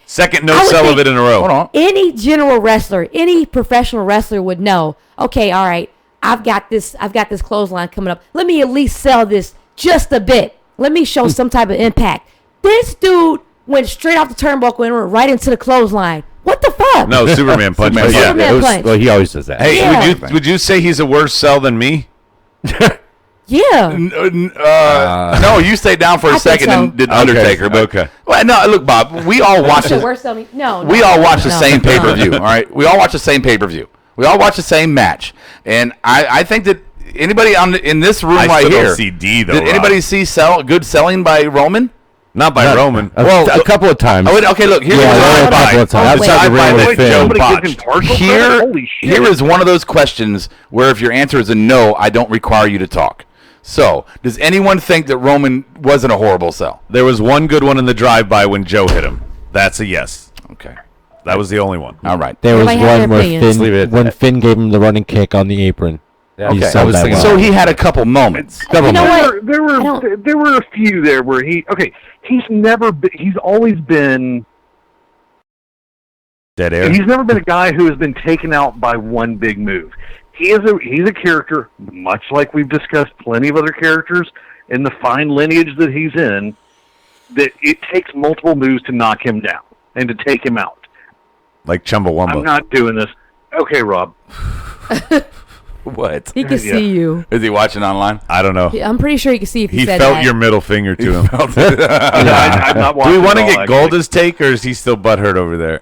Second no sell of it in a row. Hold on. Any general wrestler, any professional wrestler would know. Okay, all right. I've got this clothesline coming up. Let me at least sell this just a bit. Let me show some type of impact. This dude went straight off the turnbuckle and went right into the clothesline. What the fuck? No, Superman punch. Superman punch. Well, he always does that. Hey, would you say he's a worse sell than me? Yeah. No, you stayed down for a second and did Undertaker. But, okay. Well, no, look, Bob. We all watched the same pay-per-view. All right, we all watched the same pay-per-view. We all watched the same match, and I think that anybody in this room right here, did anybody see good selling by Roman? Not by Roman. Well, a couple of times. Okay, look. Here's Here is one of those questions where if your answer is a no, I don't require you to talk. So, does anyone think that Roman wasn't a horrible sell? There was one good one in the drive-by when Joe hit him. That's a yes. Okay. That was the only one. All right. There was Everybody had one their where opinions. when Finn gave him the running kick on the apron. Yeah, He Okay. sold that well. So he had a couple moments. You know what? There were a few there where he's always been Dead air. he's never been a guy who has been taken out by one big move. He's a character, much like we've discussed plenty of other characters in the fine lineage that he's in, that it takes multiple moves to knock him down and to take him out. Like Chumbawamba. I'm not doing this. Okay, Rob. What? He can see you. Is he watching online? I don't know. I'm pretty sure he can see if you He said felt that. your middle finger to him. I'm not Do watching we want to at all, get actually. Golda's take, or is he still butthurt over there?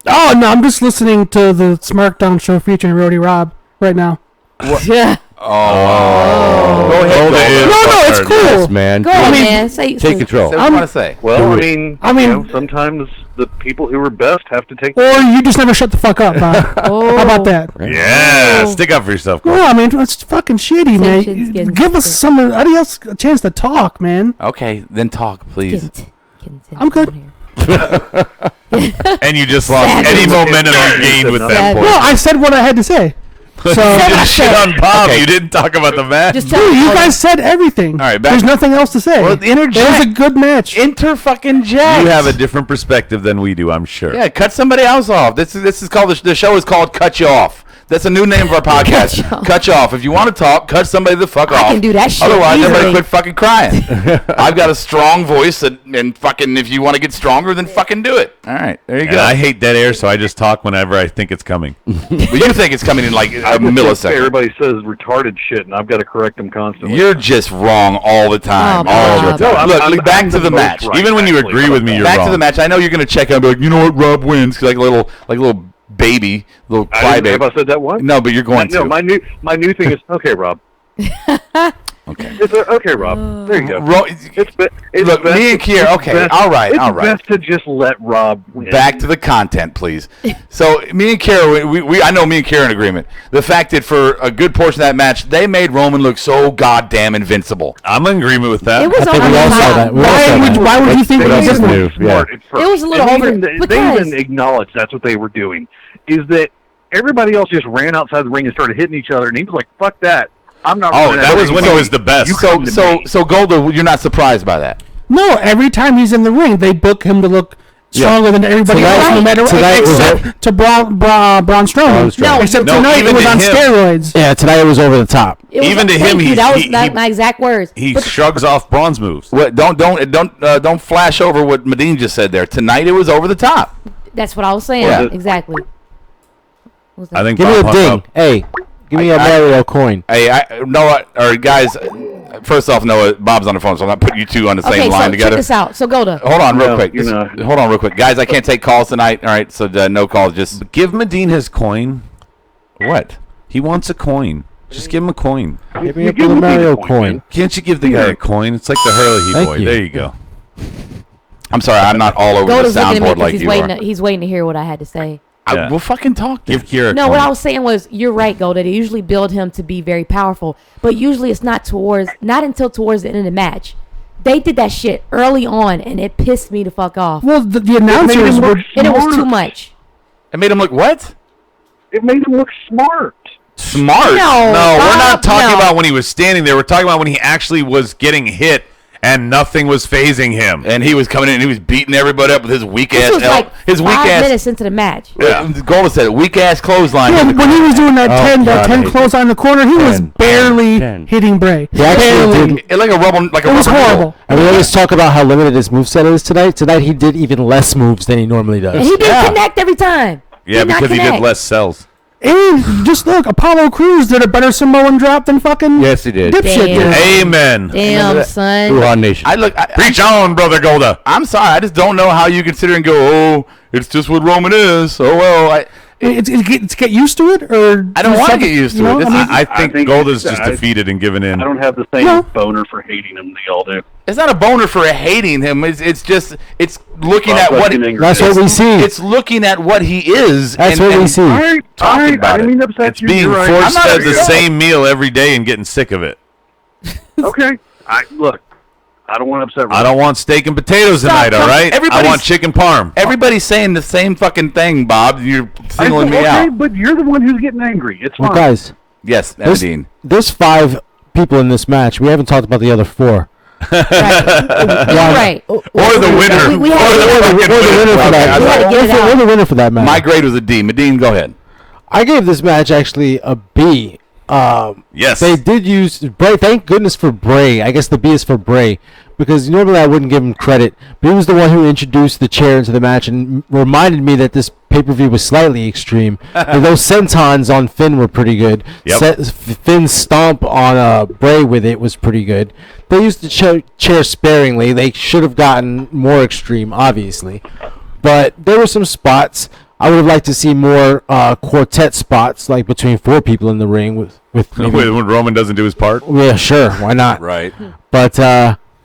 Oh no, I'm just listening to the SmackDown show featuring Roddy Rob right now. Yeah. Oh. Go ahead. Golda is No, it's butthurt. cool. Yes, man. Go ahead, man. Say Take control. Say what you want to say. Well, I I mean- mean, sometimes the people who are best have to take. Or you just never shut the fuck up, Bob. Oh. How about that? Yeah, stick up for yourself, Cole. No, I mean it's fucking shitty, Tension's man. getting Give us thick. somebody else a chance to talk, man. Okay, then talk, please. I'm good. And you just lost Savage. any momentum you gained with that Savage. point. No, I said what I had to say. So You didn't shit on Bob. Okay. You didn't talk about the match. Just tell Dude, me you what- guys said everything. All right, back- There's nothing else to say. Well, interject. It was a good match. Inter-fucking-ject. You have a different perspective than we do, I'm sure. Yeah, cut somebody else off. This is called the show is called Cut You Off. That's a new name for our podcast. Cut You Off. Cut you off. If you want to talk, cut somebody the fuck off. I can do that shit Otherwise, everybody easily. quit fucking crying. I've got a strong voice, and fucking if you want to get stronger, then fucking do it. All right, there you And go. I hate dead air, so I just talk whenever I think it's coming. But you think it's coming in like a I just think millisecond. Everybody says retarded shit, and I've got to correct them constantly. You're just wrong all the time. Oh, all the Bob. time. No, I'm- Look, I'm- look, back I'm to the most match. right, Even when you actually, agree with me, you're Back wrong. to the match. I know you're going to check out and be like, you know what, Rob wins, like a little baby, little Have crybaby. I said that once? No, but you're going No, to. my new thing is okay, Rob. Okay. Okay, Rob. There you go. It's Look, best me and to- Kier. it's Okay, best- all right. It's best to just let Rob win. Back to the content, please. So, me and Kier, I know me and Kier are in agreement. The fact that for a good portion of that match, they made Roman look so goddamn invincible. I'm in agreement with that. It was I think over we the all saw top. that. We all saw that. Why would you think They it was made different? him move, yeah. smart at first. It was a little And over- even They because- even acknowledged that's what they were doing. Is that everybody else just ran outside the ring and started hitting each other, and he was like, "Fuck that! I'm not." Oh, running that was when he ring." was the best. You So, come to so, me. so Golda, you're not surprised by that? No, every time he's in the ring, they book him to look stronger than everybody Tonight- else, no matter what. tonight was Except to Braun Strowman. No, except no, tonight even it was to on him. steroids. Yeah, tonight it was over the top. It was Even to thank him, you. he- That was he- my exact words. He But shrugs off Braun's moves. What? Don't flash over what Medine just said there. Tonight it was over the top. that's what I was saying. Yeah. Exactly. What was that? I think Give me a Bob ding. hung up. Hey, give me a Mario coin. Hey, Noah, or guys, first off, Noah, Bob's on the phone, so I'm not putting you two on the same Okay, line so together. check this out. So Golda. Hold on, real No, quick. you're not. Hold on, real quick, guys. I can't take calls tonight. All right, so no calls. Just Give Medine his coin. what? He wants a coin. Just give him a coin. Give me You a give me Mario the point, coin. man. Can't you give the guy a coin? It's like the Hurley Thank boy. you. There you go. I'm sorry, I'm not all over Golda's the looking at me soundboard because like he's you waiting. are. He's waiting to hear what I had to say. Yeah. We'll fucking talk. Then. Give Kira a No, coin. what I was saying was you're right, Golda. They usually build him to be very powerful, but usually it's not until towards the end of the match. They did that shit early on, and it pissed me the fuck off. Well, the announcers were. And it was too much. It made him look what? It made him look smart. Smart. No, No, we're not Bob, talking no. about when he was standing there. We're talking about when he actually was getting hit and nothing was phasing him. And he was coming in and he was beating everybody up with his weak This ass. was like his weak 5 ass. minutes into the match. Yeah. Golda said it, weak ass clothesline. Yeah, when he was doing that Oh, 10 God, I hate close on the corner, he was 10, barely 10. hitting Bray. He actually Barely. did. It like a rubber. Like a It was rubber horrible. needle. And we always talk about how limited his moveset is tonight. Tonight he did even less moves than he normally does. And he didn't connect every time. Yeah, Did not because he did connect. less cells. And just look, Apollo Crews did a better Samoan drop than fucking Yes, he did. dipshit Damn. did. Amen. Damn, son. Wuhan Nation. Preach on, brother Golda. I'm sorry. I just don't know how you can sit here and go, oh, it's just what Roman is. Oh, well. It's get used to it, or I don't want to get used to it. This is- I think think Golda's it's- just defeated and given in. I don't have the same No. boner for hating him that y'all do. It's not a boner for hating him. It's just looking Well, at what fucking angry. That's what we see. it's looking at what he is. That's and, what we and see. All right, Talking all right. about I didn't it. mean to upset It's you. being You're right. force I'm not fed the upset. same meal every day and getting sick of it. Okay. Look, I don't want to upset Roman. I don't want steak and potatoes tonight, all right? I want chicken parm. Everybody's saying the same fucking thing, Bob. You're singling me out. Okay, but you're the one who's getting angry. It's fine. Guys. Yes, Dean. There's 5 people in this match. We haven't talked about the other 4. Right. Or the winner. We had Or the winner for that match. My grade was a D. Medine, go ahead. I gave this match actually a B. Yes. They did use Bray. Thank goodness for Bray. I guess the B is for Bray. Because normally I wouldn't give him credit. But he was the one who introduced the chair into the match and reminded me that this pay-per-view was slightly extreme. And those sentons on Finn were pretty good. Yep. Finn's stomp on Bray with it was pretty good. They used the chair sparingly. They should have gotten more extreme, obviously. But there were some spots. I would have liked to see more quartet spots, like between 4 people in the ring with when Roman doesn't do his part. Yeah, sure, why not? Right. But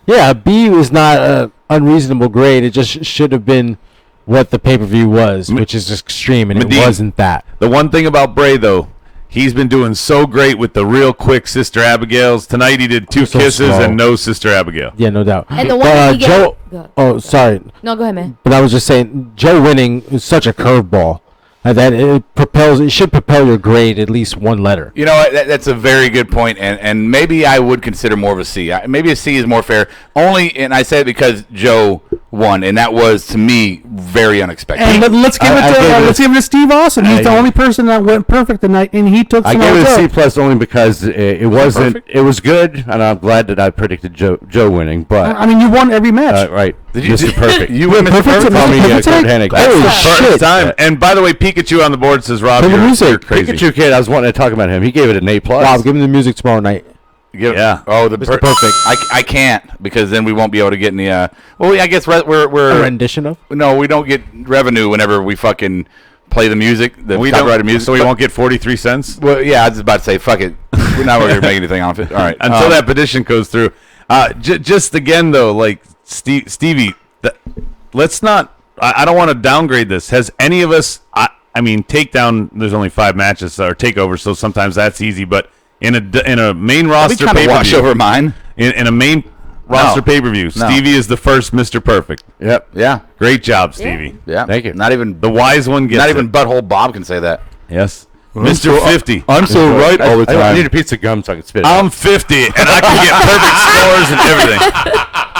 yeah, B was not an unreasonable grade. It just should have been what the pay-per-view was, which is extreme, and Medine, it wasn't that. The one thing about Bray, though, he's been doing so great with the real quick Sister Abigails. Tonight he did 2 kisses slow. and no Sister Abigail. Yeah, no doubt. And the one But, thing Joe. Oh, sorry. No, go ahead, man. But I was just saying, Joe winning is such a curveball that it should propel your grade at least 1 letter. You know what? That's a very good point, and maybe I would consider more of a C. Maybe a C is more fair. And I say it because Joe won, and that was to me very unexpected. And let's give it to Steve Austin. He's the only person that went perfect tonight, and he took. I gave it a C plus only because it wasn't. perfect? It was good, and I'm glad that I predicted Joe winning. But I mean, you won every match. right, Mr. Perfect. You win Mr. Perfect? Call me Perfect Kurt today? Hennig. Holy That's the shit. first time. And by the way, Pikachu on the board says, Rob, Play the music. you're crazy. Pikachu kid, I was wanting to talk about him. He gave it an A plus. Bob, give me the music tomorrow night. Yeah. Oh, Mr. Perfect. I can't because then we won't be able to get any. Well, I guess we're A rendition of? No, we don't get revenue whenever we fucking play the music, the We don't, copyrighted music. so we won't get 43 cents? Well, yeah, I was about to say, fuck it. We're not going to make anything off it. All right. Until that petition goes through. Just again, though, like, Stevie, let's not, I don't want to downgrade this. Has any of us, I mean, takedown, there's only 5 matches, or takeover, so sometimes that's easy, but in a main roster pay-per-view. Wash over mine. In a main roster pay-per-view, Stevie is the first Mr. Perfect. Yep. Yeah. Great job, Stevie. Yeah. Thank you. Not even The wise one gets not it. even butthole Bob can say that. Yes. Mr. 50. I'm so right all the time. I need a piece of gum so I can spit it out. I'm 50, and I can get perfect scores and everything.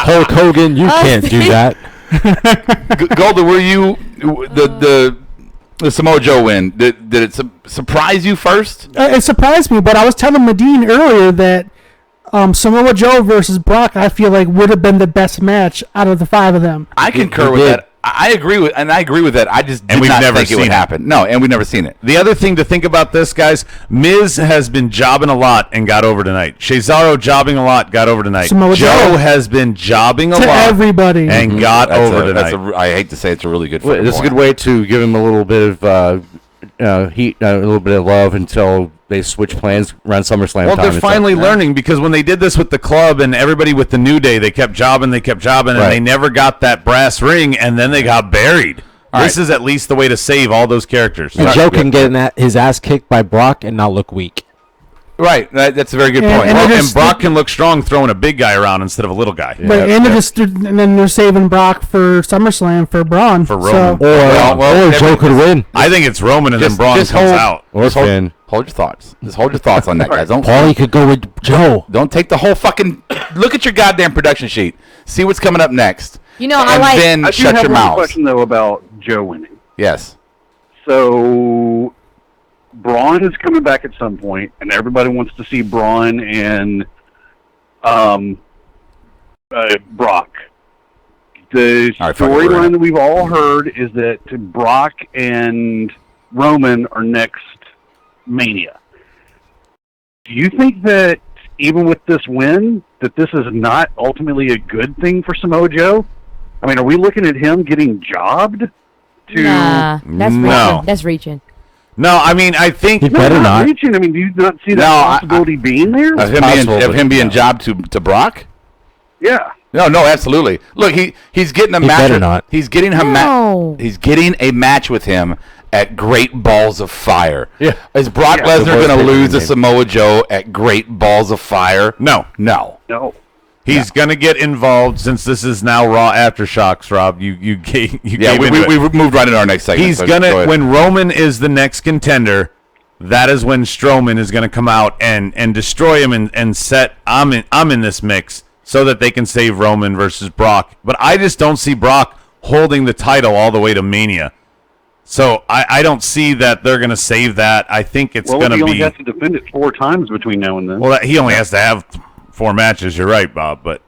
Hulk Hogan, you can't do that. Golda, were you the Samoa Joe win? Did it surprise you first? It surprised me, but I was telling Medine earlier that Samoa Joe versus Brock, I feel like would have been the best match out of the 5 of them. I concur with that. I agree with that. I just did not think it would happen. No, and we've never seen it. The other thing to think about this, guys, Miz has been jobbing a lot and got over tonight. Cesaro jobbing a lot, got over tonight. Samoa Joe has been jobbing a to lot everybody and got over tonight. I hate to say it's a really good. This is a good way to give him a little bit of heat, a little bit of love until they switch plans around SummerSlam. Well, time they're finally learning because when they did this with the club and everybody with the New Day, they kept jobbing, and they never got that brass ring, and then they got buried. This is at least the way to save all those characters. And Joe can get his ass kicked by Brock and not look weak. Right, that's a very good point. And Brock can look strong throwing a big guy around instead of a little guy. Right, and then they're saving Brock for SummerSlam for Braun. For Roman. Or Joe could win. I think it's Roman and then Braun comes out. Or Finn. Hold your thoughts. Just hold your thoughts on that, guys. Paulie could go with Joe. Don't take the whole fucking. Look at your goddamn production sheet. See what's coming up next. You know, and then I do shut have your one mouth. question though about Joe winning. Yes. So Braun is coming back at some point, and everybody wants to see Braun and Brock. The storyline that we've all heard is that Brock and Roman are next Mania. Do you think that even with this win, that this is not ultimately a good thing for Samoa Joe? I mean, are we looking at him getting jobbed? Nah, that's reaching. No, I mean, I think he better not. Reaching. I mean, do you not see that possibility being there? Of him being jobbed to Brock? Yeah. No, absolutely. Look, he's getting a match. Better not. He's getting a match with him at Great Balls of Fire. Yeah. Is Brock Lesnar going to lose to Samoa Joe at Great Balls of Fire? No. He's going to get involved since this is now Raw Aftershocks, Rob. You gave we moved right into our next segment. He's going to, when Roman is the next contender, that is when Strowman is going to come out and destroy him and set, I'm in this mix so that they can save Roman versus Brock. But I just don't see Brock holding the title all the way to Mania. So I don't see that they're going to save that. I think it's going to be... Well, he only has to defend it 4 times between now and then. Well, he only has to have 4 matches. You're right, Bob, but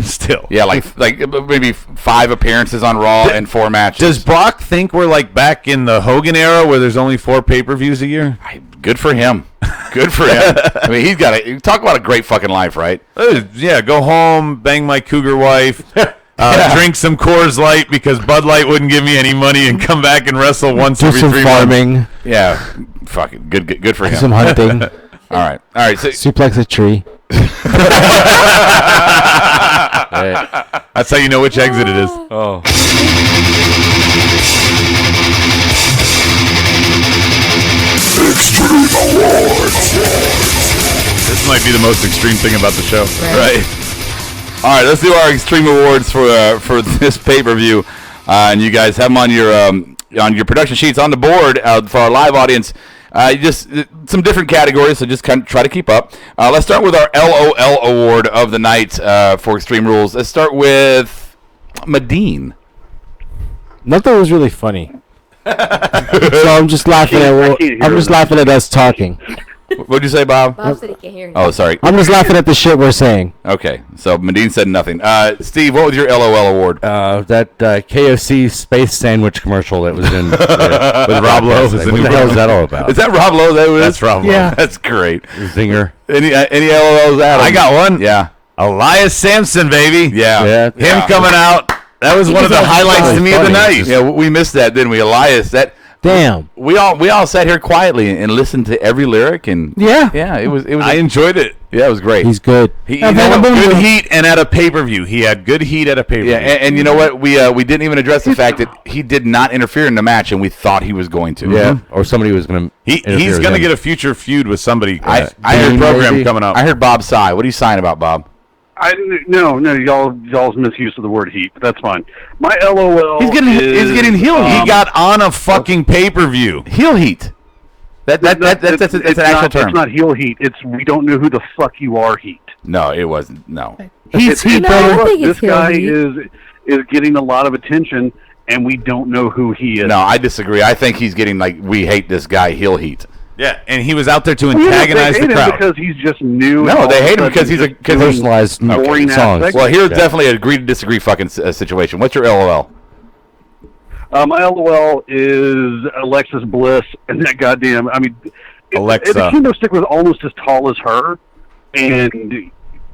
still. Yeah, like maybe 5 appearances on Raw and 4 matches. Does Brock think we're like back in the Hogan era where there's only 4 pay-per-views a year? Good for him. Good for him. I mean, he's got to talk about a great fucking life, right? Yeah, go home, bang my cougar wife, drink some Coors Light because Bud Light wouldn't give me any money, and come back and wrestle once every 3 months. Do some farming. Yeah, fucking good for him. Some hunting. All right. So, suplex a tree. That's how you know which exit it is. Oh. Extreme Awards. This might be the most extreme thing about the show. Right. All right, let's do our Extreme Awards for this pay-per-view. And you guys have them on your production sheets on the board for our live audience. Just some different categories, so just kind of try to keep up. Let's start with our LOL award of the night for Extreme Rules. Let's start with Medine. Nothing was really funny. So I'm just laughing at us talking. What'd you say, Bob? Bob said he can't hear you. Oh, sorry. I'm just laughing at the shit we're saying. Okay, so Medine said nothing. Steve, what was your LOL award? That KFC space sandwich commercial that was in with Rob Lowe. What the hell is that all about? Is that Rob Lowe? That's Rob Lowe. Yeah. That's great. Zinger. Any LOLs, Adam? I got one. Yeah. Elias Sampson, baby. Yeah. Him coming out. That was one of the highlights to me of the night. Yeah, we missed that, didn't we? Elias, that... Damn. We all sat here quietly and listened to every lyric, and it was. I enjoyed it. Yeah, it was great. He's good. He good heat and at a pay-per-view. He had good heat at a pay-per-view. Yeah, and you know what? We didn't even address the fact that he did not interfere in the match, and we thought he was going to. Yeah, or somebody was going to. He's going to get a future feud with somebody. I heard program coming up. I heard Bob sigh. What are you sighing about, Bob? No, y'all's misuse of the word heat, but that's fine. My LOL. He's getting heel heat. He got on a fucking pay-per-view. Heel heat. That's an actual term. It's not heel heat. It's we don't know who the fuck you are heat. No, it wasn't. No. He's heat. This guy is getting a lot of attention, and we don't know who he is. No, I disagree. I think he's getting we hate this guy heel heat. Yeah, and he was out there to antagonize the crowd. Because he's just new. No, they hate him because he's a personalized boring songs. Well, here's definitely a agree to disagree fucking situation. What's your LOL? My LOL is Alexis Bliss and that goddamn. I mean, Alexa. The kendo stick was almost as tall as her, and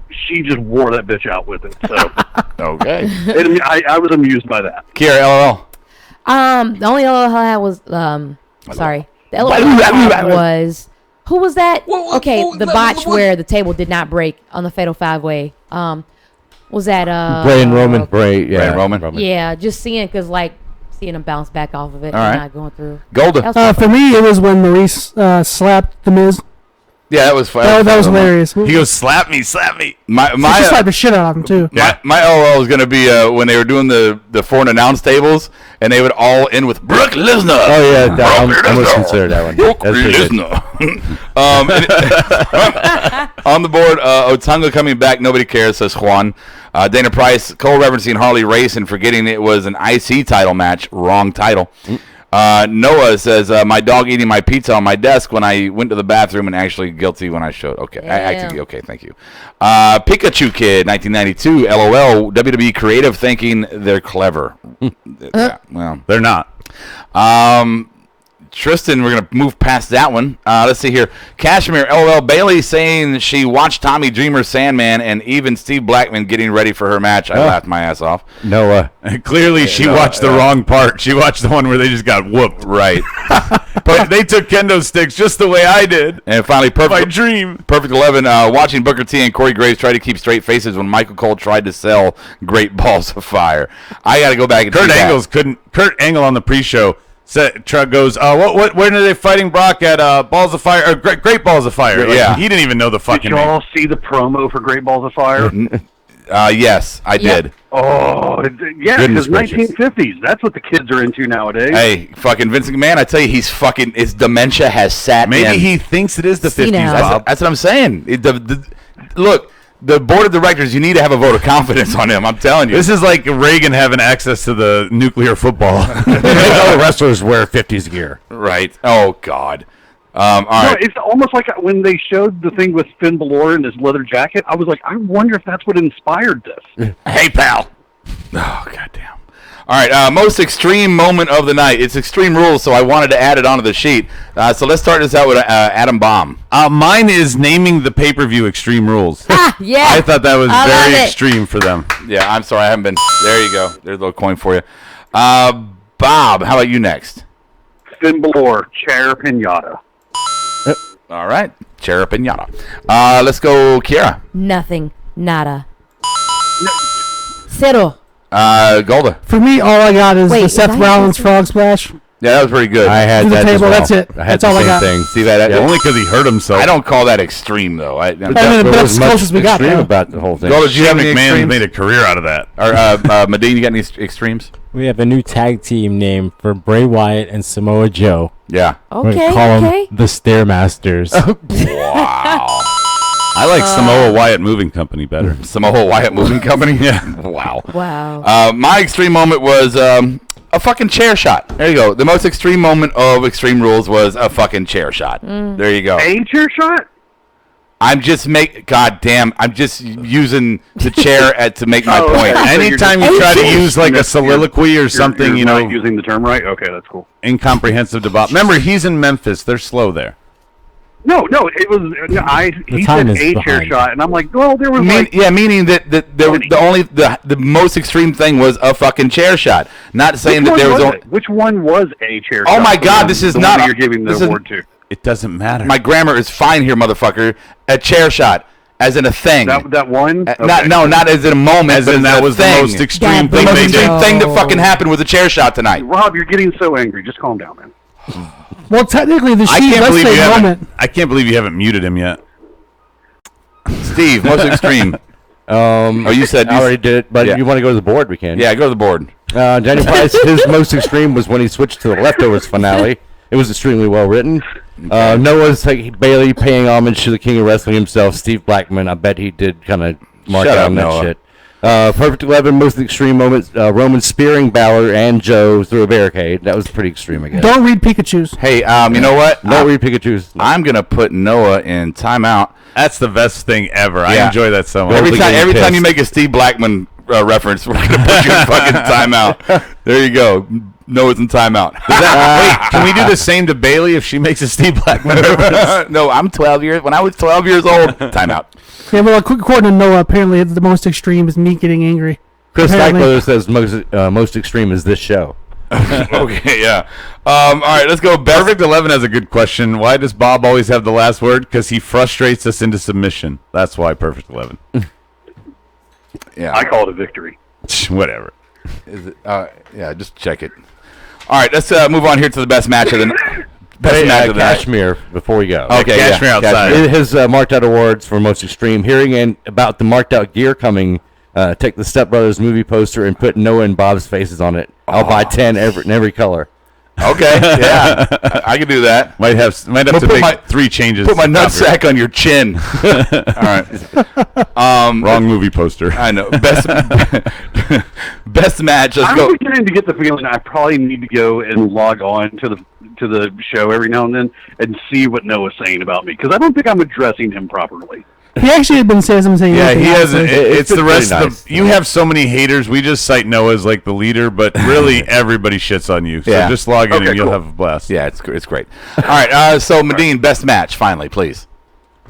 she just wore that bitch out with it. So okay, I was amused by that. Kiera, LOL. The only LOL I had was sorry. The LOL I had was who was that? Okay, the botch where the table did not break on the Fatal 5-Way. Was that Bray and Roman? Bray, yeah, Bray and Roman. Yeah, just seeing seeing him bounce back off of it All and right. not going through. Golda. For me, it was when Maurice slapped The Miz. Yeah, that was fun. That was hilarious. He goes, slap me, slap me. She slapped the shit out of him, too. My LOL was going to be when they were doing the foreign announce tables, and they would all end with Brock Lesnar. Oh, yeah, I almost considered that one. Brock Lesnar. On the board, Otunga coming back, nobody cares, says Swann. Dana Price, co-referencing Harley Race and forgetting it was an IC title match. Wrong title. Noah says, my dog eating my pizza on my desk when I went to the bathroom and actually guilty when I showed. Okay, okay, thank you. Pikachu Kid, 1992, LOL, WWE creative thinking they're clever. Yeah, well, they're not. Tristan, we're going to move past that one. Let's see here. Cashmere, LOL, Bayley saying she watched Tommy Dreamer, Sandman, and even Steve Blackman getting ready for her match. I laughed my ass off. Noah. Clearly, she watched the wrong part. She watched the one where they just got whooped. Right. But they took kendo sticks just the way I did. And finally, my dream. Perfect 11, watching Booker T and Corey Graves try to keep straight faces when Michael Cole tried to sell Great Balls of Fire. I got to go back and Kurt Angle on the pre-show Trug goes, when are they fighting Brock at Balls of Fire? Or Great Balls of Fire. Like, he didn't even know the fucking name. Did y'all see the promo for Great Balls of Fire? Yes, I did. Oh, yeah, because 1950s. That's what the kids are into nowadays. Hey, fucking Vince McMahon, I tell you, his dementia has sat Maybe in. he thinks it is the 50s, Bob. That's what I'm saying. Look, the board of directors, you need to have a vote of confidence on him. I'm telling you. This is like Reagan having access to the nuclear football. All the wrestlers wear 50s gear. Right. Oh, God. All right. It's almost like when they showed the thing with Finn Bálor in his leather jacket, I was like, I wonder if that's what inspired this. Hey, pal. Oh, goddamn. All right, most extreme moment of the night. It's Extreme Rules, so I wanted to add it onto the sheet. So let's start this out with Adam Bomb. Mine is naming the pay-per-view Extreme Rules. Yeah. I thought that was very extreme for them. Yeah, I'm sorry, I haven't been. There you go. There's a little coin for you. Bob, how about you next? Finn Bálor, chair pinata. All right, chair pinata. Let's go, Kiera. Nothing. Nada. Cero. Golda. For me, all I got is the Seth Rollins frog splash. Yeah, that was pretty good. I had To the that table, as well. that's it. I had That's all I the got. same thing. See that? Only because he hurt himself. I don't call that extreme, though. That's as close as we got, extreme though. about the whole thing. Golda, did you have any McMahon extremes? made a career out of that. Or Medine, you got any extremes? We have a new tag team name for Bray Wyatt and Samoa Joe. Yeah. We're gonna call them the Stairmasters. Wow. I like Samoa Wyatt Moving Company better. Samoa Wyatt Moving Company? Yeah. Wow. Wow. My extreme moment was a fucking chair shot. There you go. The most extreme moment of Extreme Rules was a fucking chair shot. There you go. A chair shot? I'm just I'm just using the chair to make my point. Anytime you try to use like a soliloquy or something, you're not using the term right? Okay, that's cool. Incomprehensive debate. Remember, he's in Memphis. They're slow there. No, it was. He said a chair shot, and I'm like, well, there was meaning that the most extreme thing was a fucking chair shot. Not saying that there was only. Which one was a chair shot? Oh my God, this is not. You're giving the award to. It doesn't matter. My grammar is fine here, motherfucker. A chair shot, as in a thing. That one? Not as in a moment. As in that was the most extreme thing they did. The most extreme thing that fucking happened was a chair shot tonight. Rob, you're getting so angry. Just calm down, man. Well, technically, the moment. I can't believe you haven't muted him yet. Steve, most extreme. You said I already did it, but if you want to go to the board, we can. Yeah, go to the board. Daniel Price, his most extreme was when he switched to the Leftovers finale. It was extremely well written. Noah's Bayley paying homage to the King of Wrestling himself, Steve Blackman. I bet he did kind of mark down that Noah. shit. Perfect 11, most extreme moments. Roman spearing Bálor and Joe through a barricade. That was pretty extreme, I guess. Don't read Pikachu's. Hey, you know what? Don't read Pikachu's. I'm gonna put Noah in timeout. That's the best thing ever. I enjoy that so much. Every time you make a Steve Blackman reference, we're gonna put you in fucking timeout. There you go. Noah's in timeout. Wait, can we do the same to Bayley if she makes a Steve Blackman reference? No, I'm 12 years. When I was 12 years old, timeout. Yeah, well, according to Noah, apparently the most extreme is me getting angry. Chris Stackler says most extreme is this show. Okay, yeah. All right, let's go. Perfect 11 has a good question. Why does Bob always have the last word? Because he frustrates us into submission. That's why Perfect 11. Yeah, I call it a victory. Whatever. Is it? Yeah, just check it. All right, let's move on here to the best match of the match of the night. Cashmere before we go. Okay, Cashmere outside. It has marked out awards for most extreme. Hearing about the marked out gear coming, take the Step Brothers movie poster and put Noah and Bob's faces on it. I'll buy 10 in every color. Okay, yeah, I can do that. Might have to make 3 changes. Put my nutsack on your chin. All right. Wrong movie poster. I know. Best match. Let's I'm go. beginning to get the feeling I probably need to go and log on to the show every now and then and see what Noah's saying about me, because I don't think I'm addressing him properly. He actually had been saying something. Yeah, he hasn't. It's the rest of nice. the. You have so many haters. We just cite Noah as like the leader, but really everybody shits on you. So Yeah. just log in and you'll cool. have a blast. Yeah, it's great. All right. So Medine, best match, finally, please.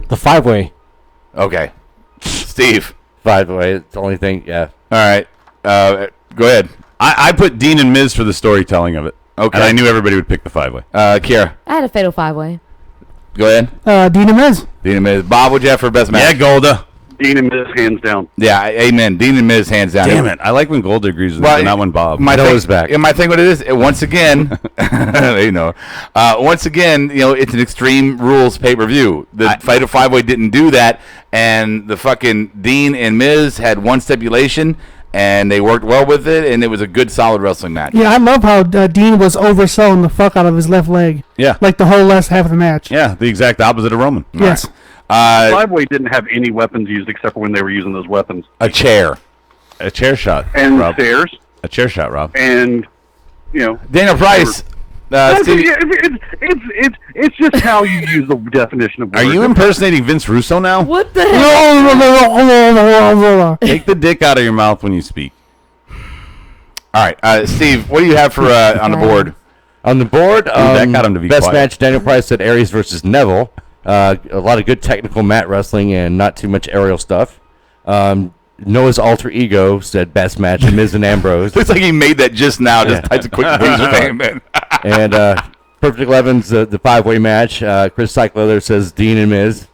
The 5-way. Okay. Steve. By the way, it's the only thing. Yeah. All right. Go ahead. I put Dean and Miz for the storytelling of it. Okay. And I knew everybody would pick the 5-way. Kiera. I had a fatal 5-way. Go ahead. Dean and Miz. Dean and Miz. Bob, what'd you have for best match? Yeah, Golda. Dean and Miz, hands down. Yeah, amen. Dean and Miz, hands down. Damn it! I like when Gold agrees with me, not when Bob. My Noah's back. And my thing with it is, once again, once again, it's an Extreme Rules pay-per-view. The Fatal 5-Way didn't do that, and the fucking Dean and Miz had one stipulation, and they worked well with it, and it was a good, solid wrestling match. Yeah, I love how Dean was overselling the fuck out of his left leg. Yeah. Like the whole last half of the match. Yeah, the exact opposite of Roman. Yes. Five-Way didn't have any weapons used except for when they were using those weapons. A chair shot, and Rob. stairs, a chair shot, Rob, and Daniel Price. It's just how you use the definition of. Are you impersonating Vince Russo now? What the hell? Take the dick out of your mouth when you speak. All right, Steve, what do you have for on the board? On the board, that got him to be best quiet. match. Daniel Price said Aries versus Neville. A lot of good technical mat wrestling and not too much aerial stuff. Noah's alter ego said best match. Miz and Ambrose. Looks like he made that just now. Just typed a quick thing. And Perfect 11's the 5-way match. Chris Cycler says Dean and Miz.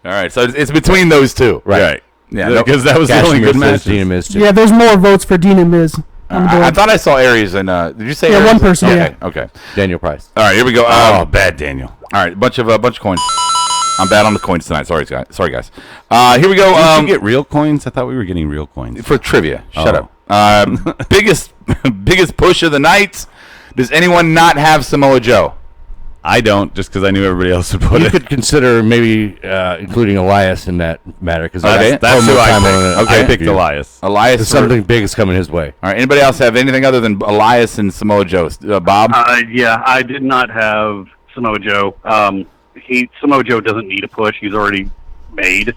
All right, so it's between those two, Right. Yeah, because that was the only good match. Dean and Miz too. Yeah, there's more votes for Dean and Miz on the board. I thought I saw Aries and did you say? Yeah, Aries? one person. Okay, Yeah. okay. Daniel Price. All right, here we go. Bad Daniel. All right, bunch of coins. I'm bad on the coins tonight. Sorry, guys. Here we go. Did you get real coins? I thought we were getting real coins for trivia. Shut up. Biggest push of the night. Does anyone not have Samoa Joe? I don't, just because I knew everybody else would put You it. could consider maybe including Elias in that matter because That's who I picked. Okay. I picked Elias. Elias. Something big is coming his way. All right. Anybody else have anything other than Elias and Samoa Joe? Bob? Yeah, I did not have Samoa Joe. Samoa Joe doesn't need a push. He's already made.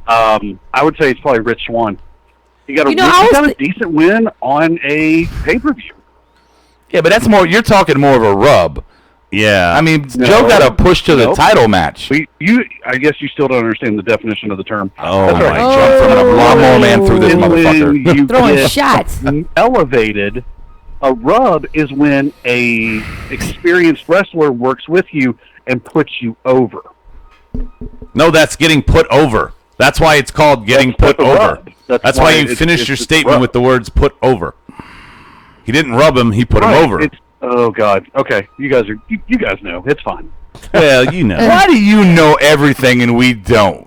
I would say it's probably Rich Swann. He got a decent win on a pay-per-view. Yeah, but that's more. You're talking more of a rub. Yeah. I mean, Joe got a push to the title match. I guess you still don't understand the definition of the term. Oh, That's my right. From a lawnmower man through this motherfucker. You Throwing get shots. Elevated. A rub is when a experienced wrestler works with you and puts you over. No, that's getting put over. That's why it's called getting put over. That's why you finished your statement with the words "put over." He didn't rub him; he put him over. Oh God. Okay, you guys know. It's fine. Well, you know. Why do you know everything and we don't?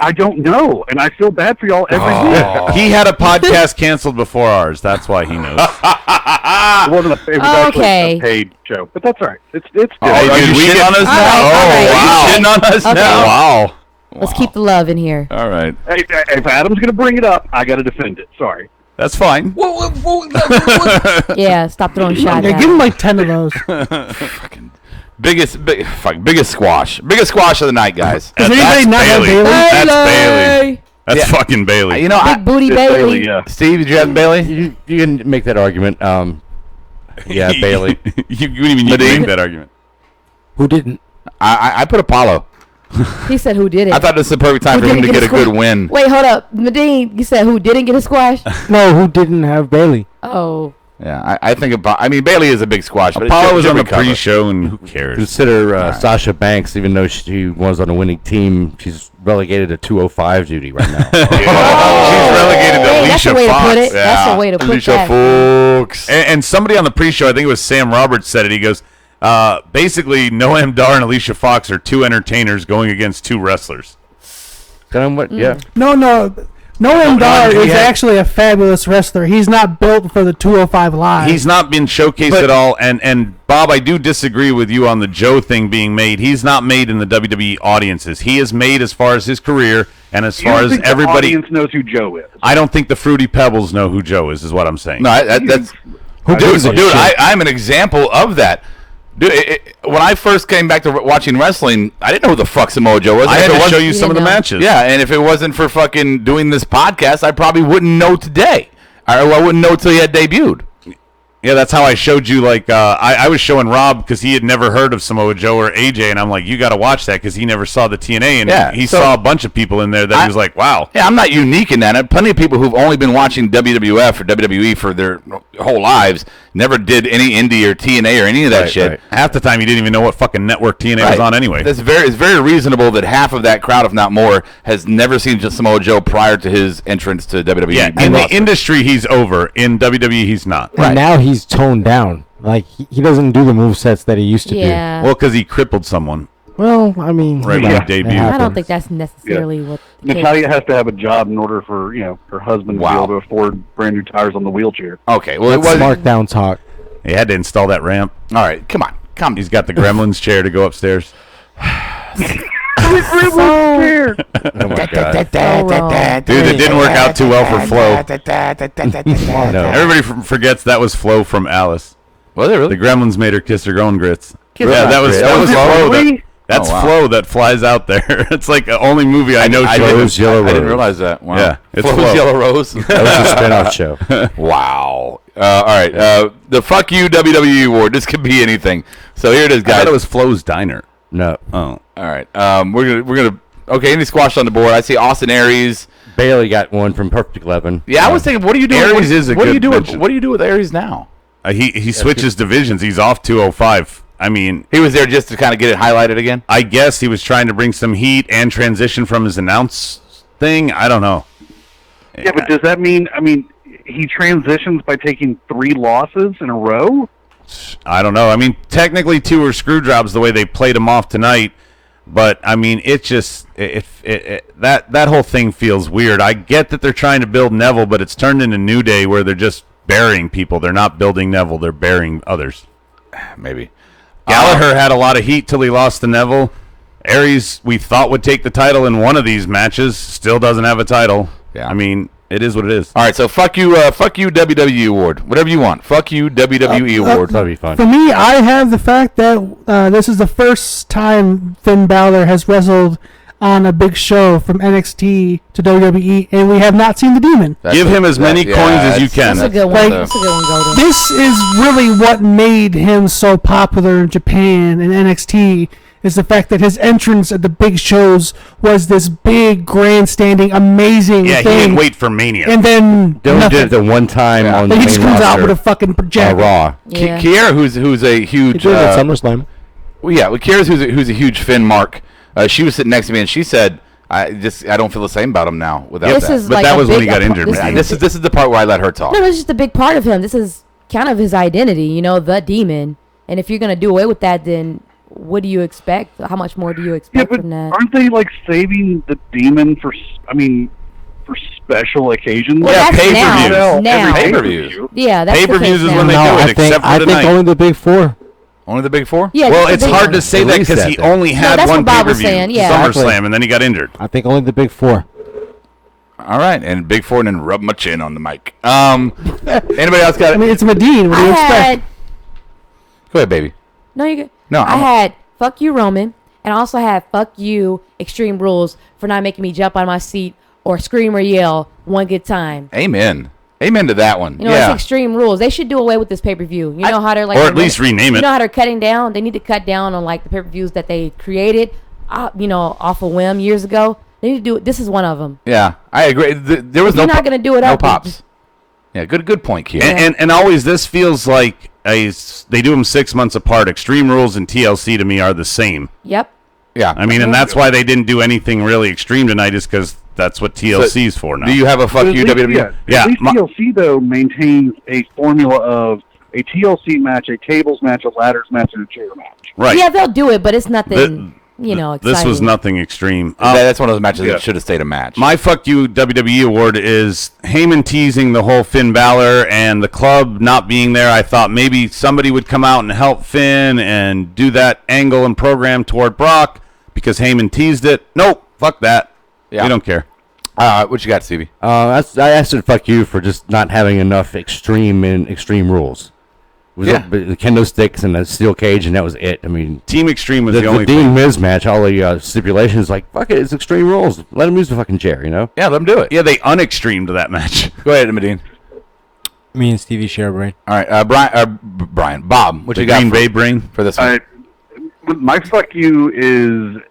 I don't know, and I feel bad for y'all every week. He had a podcast canceled before ours. That's why he knows. It wasn't it was actually a paid show, but that's all right. It's good. Are you shitting on us now? All right. Wow. You shitting on us now? Wow. Let's keep the love in here. All right. Hey, if Adam's going to bring it up, I got to defend it. Sorry. That's fine. Yeah, stop throwing shots. Yeah, give him like 10 of those. Biggest squash. Biggest squash of the night, guys. Does anybody not have Bayley? That's Bayley. That's fucking Bayley. You know, Big booty Bayley. Yeah. Steve, did you have Bayley? You can make that argument. Yeah, Bayley. you didn't even need to make that argument. Who didn't? I put Apollo. He said who did it. I thought this was the perfect time for him to get a good win. Wait, hold up. Medine, you said who didn't get a squash? No, who didn't have Bayley? Oh. Yeah, I think Bayley is a big squash. But Apollo was on the pre-show, and who cares? Consider Sasha Banks, even though she was on a winning team, she's relegated to 205 duty right now. She's relegated to Alicia That's the way Fox. to put it. That's the way to put Alicia that. Fox. And somebody on the pre-show, I think it was Sam Roberts, said it. He goes, basically, Noam Dar and Alicia Fox are two entertainers going against two wrestlers. Yeah. No. Noam Dar is actually a fabulous wrestler. He's not built for the 205 Live. He's not been showcased at all. And Bob, I do disagree with you on the Joe thing being made. He's not made in the WWE audiences. He is made as far as his career and as far as everybody. The audience knows who Joe is. I don't think the Fruity Pebbles know who Joe is what I'm saying. No, that's dude. I'm an example of that. Dude, when I first came back to watching wrestling, I didn't know who the fuck Samoa Joe was. I had to show you some of the matches. Yeah, and if it wasn't for fucking doing this podcast, I probably wouldn't know today. I wouldn't know till he had debuted. Yeah, that's how I showed you. Like, I was showing Rob because he had never heard of Samoa Joe or AJ, and I'm like, you got to watch that because he never saw the TNA, and he saw a bunch of people in there that he was like, wow. Yeah, I'm not unique in that. Plenty of people who've only been watching WWF or WWE for their whole lives never did any indie or TNA or any of that shit. Right. Half the time, you didn't even know what fucking network TNA was on anyway. It's very reasonable that half of that crowd, if not more, has never seen Samoa Joe prior to his entrance to WWE. Yeah, in the industry, he's over. In WWE, he's not. And now he's toned down. Like, he doesn't do the movesets that he used to do. Well, because he crippled someone. Well, I mean, right when he debuted. I don't think that's necessarily what. Natalya has to have a job in order for her husband to be able to afford brand new tires on the wheelchair. Okay, well, that's markdown talk. He had to install that ramp. All right, come on. He's got the Gremlins chair to go upstairs. Chair. Oh my God. Dude, it didn't work out too well for Flo. Everybody forgets that was Flo from Alice. Was it really? The Gremlins made her kiss her own grits. Kiss that was Flo. Really? That's Flo that flies out there. It's like the only movie I know. I didn't realize that. Wow. Yeah, it's Flo's Yellow Rose. That was a spinoff show. Wow. All right. The Fuck You WWE Award. This could be anything. So here it is, guys. I thought it was Flo's Diner. No. Oh. All right. We're gonna. Okay, any squash on the board. I see Austin Aries. Bayley got one from Perfect 11. Yeah, I was thinking, what do you do? Aries is a what good do you do with mention. What do you do with Aries now? He switches divisions. He's off 205. I mean, he was there just to kind of get it highlighted again. I guess he was trying to bring some heat and transition from his announce thing. I don't know. Yeah, but does that mean? I mean, he transitions by taking 3 losses in a row. I don't know. I mean, technically 2 were screw jobs the way they played him off tonight. But I mean, it just that whole thing feels weird. I get that they're trying to build Neville, but it's turned into New Day where they're just burying people. They're not building Neville; they're burying others. Maybe Gallagher had a lot of heat till he lost to Neville. Aries, we thought would take the title in one of these matches, still doesn't have a title. Yeah, I mean, it is what it is. All right, so fuck you WWE award, whatever you want. Fuck you WWE award. That'd be fun. For me, I have the fact that this is the first time Finn Balor has wrestled on a big show from NXT to WWE, and we have not seen the Demon. Give him as many coins as you can. That's a good one. That's a good one, Golden. This is really what made him so popular in Japan and NXT. Is the fact that his entrance at the big shows was this big, grandstanding, amazing Yeah, thing. he didn't wait for Mania. And then Dylan did it the one time on the he main just comes out roster, with a fucking projector. Raw. Yeah. Kiera, who's a huge. He did it at SummerSlam. Well, yeah, Kiera's who's a huge Finn mark. She was sitting next to me and she said, I don't feel the same about him now without This that. is But like that a was when big- he got injured. this man. is- This is the part where I let her talk. No, it's just a big part of him. This is kind of his identity, the Demon. And if you're gonna do away with that, then what do you expect? How much more do you Yeah, expect but from that? aren't they like saving the Demon for special occasions? Well, that's pay-per-views. now. Pay-per-views. Yeah, that's the Pay-per-views case is now. when they do it, except for I the think night. only the big 4. Only the big 4? Yeah, Well, just it's the big hard one. to say At that least because that he then. only had that's one what Bob was pay-per-view, saying, yeah. SummerSlam, Exactly. and then he got injured. I think only the big 4. All right, and big 4 and then rub my chin on the mic. Anybody else got it? I mean, it's Medine. What do you expect? Go ahead, baby. No, you good. No, I had fuck you, Roman, and I also had fuck you, Extreme Rules, for not making me jump on my seat or scream or yell one good time. Amen. Amen to that one. It's Extreme Rules. They should do away with this pay-per-view. You know how they're like, or at least rename it. You know how they're cutting down. They need to cut down on like the pay-per-views that they created, off a whim years ago. They need to do it. This is one of them. Yeah, I agree. There was If you're not gonna do it no up, pops. Yeah, good point, Keith. And always this feels like they do them 6 months apart. Extreme Rules and TLC to me are the same. Yep. Yeah, I mean, and that's why they didn't do anything really extreme tonight, is because that's what TLC's for now. Do you have a fuck But at you least- WWE? Yeah, At least TLC though maintains a formula of a TLC match, a tables match, a ladders match, and a chair match. Right. Yeah, they'll do it, but it's nothing. Exciting. This was nothing extreme. That's one of those matches that should have stayed a match. My fuck you WWE award is Heyman teasing the whole Finn Balor and the club not being there. I thought maybe somebody would come out and help Finn and do that angle and program toward Brock because Heyman teased it. Nope, fuck that. Yeah. We don't care. What you got, Stevie? I asked it fuck you for just not having enough extreme in Extreme Rules. It was the kendo sticks and a steel cage, and that was it. I mean, Team Extreme was the the only Dean thing. Miz match, all the stipulations, like, fuck it, it's Extreme Rules. Let him use the fucking chair, Yeah, let him do it. Yeah, they unextremed that match. Go ahead, Medine. Me and Stevie share a brain. All right, Bob, what you got? Green Bay brain for this one? My fuck you is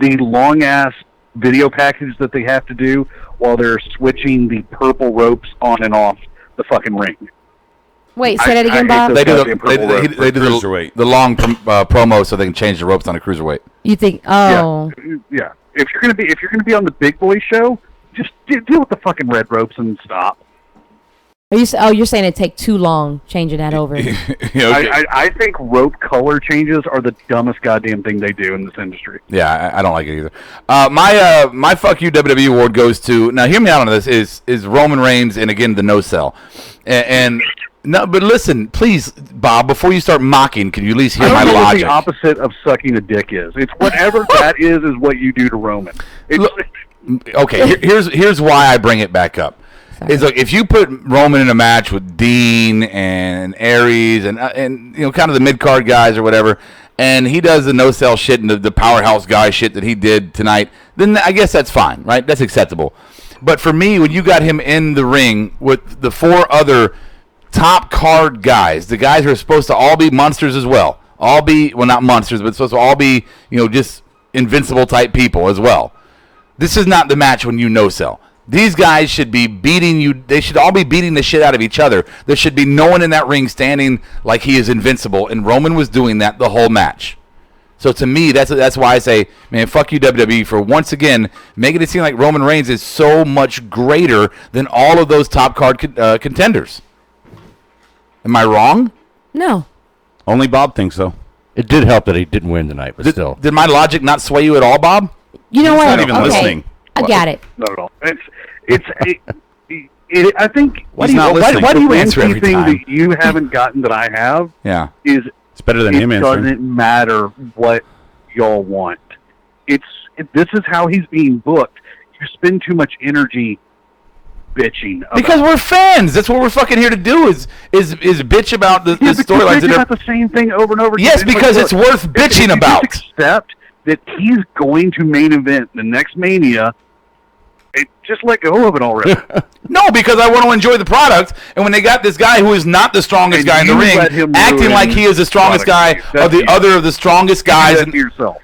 the long ass video package that they have to do while they're switching the purple ropes on and off the fucking ring. Wait, say that again, Bob. They do the long promo so they can change the ropes on a cruiserweight. You think? Oh, yeah. If you're gonna be on the Big Boy show, just deal with the fucking red ropes and stop. You're saying it take too long changing that over? Okay. I think rope color changes are the dumbest goddamn thing they do in this industry. Yeah, I don't like it either. My fuck you WWE award goes to, now hear me out on this, is Roman Reigns and again the no sell. And no, but listen, please, Bob, before you start mocking, can you at least hear my logic? What the opposite of sucking a dick is. It's whatever that is what you do to Roman. Okay, here's why I bring it back up. It's like if you put Roman in a match with Dean and Aries and kind of the mid card guys or whatever, and he does the no sell shit and the powerhouse guy shit that he did tonight, then I guess that's fine, right? That's acceptable. But for me, when you got him in the ring with the 4 other top card guys, the guys who are supposed to all be monsters as well, not monsters, but supposed to all be just invincible type people as well. This is not the match when you no sell. These guys should be beating you. They should all be beating the shit out of each other. There should be no one in that ring standing like he is invincible, and Roman was doing that the whole match. So to me, that's why I say, man, fuck you WWE for once again making it seem like Roman Reigns is so much greater than all of those top card contenders. Am I wrong? No. Only Bob thinks so. It did help that he didn't win tonight, but still. Did my logic not sway you at all, Bob? You know what? Not even listening. I got it. Not at all. I think. Why do you answer every time? That you haven't gotten that I have. Yeah. Is it's better than him answering. It doesn't matter what y'all want. This is how he's being booked. You spend too much energy bitching because we're fans. That's what we're fucking here to do is bitch about the storylines. Bitch about the same thing over and over again. Yes, because it's worth bitching about. Just accept that he's going to main event the next Mania. Just let go of it already. No, because I want to enjoy the product. And when they got this guy who is not the strongest guy in the ring, acting like he is the strongest guy or the other of the strongest guys.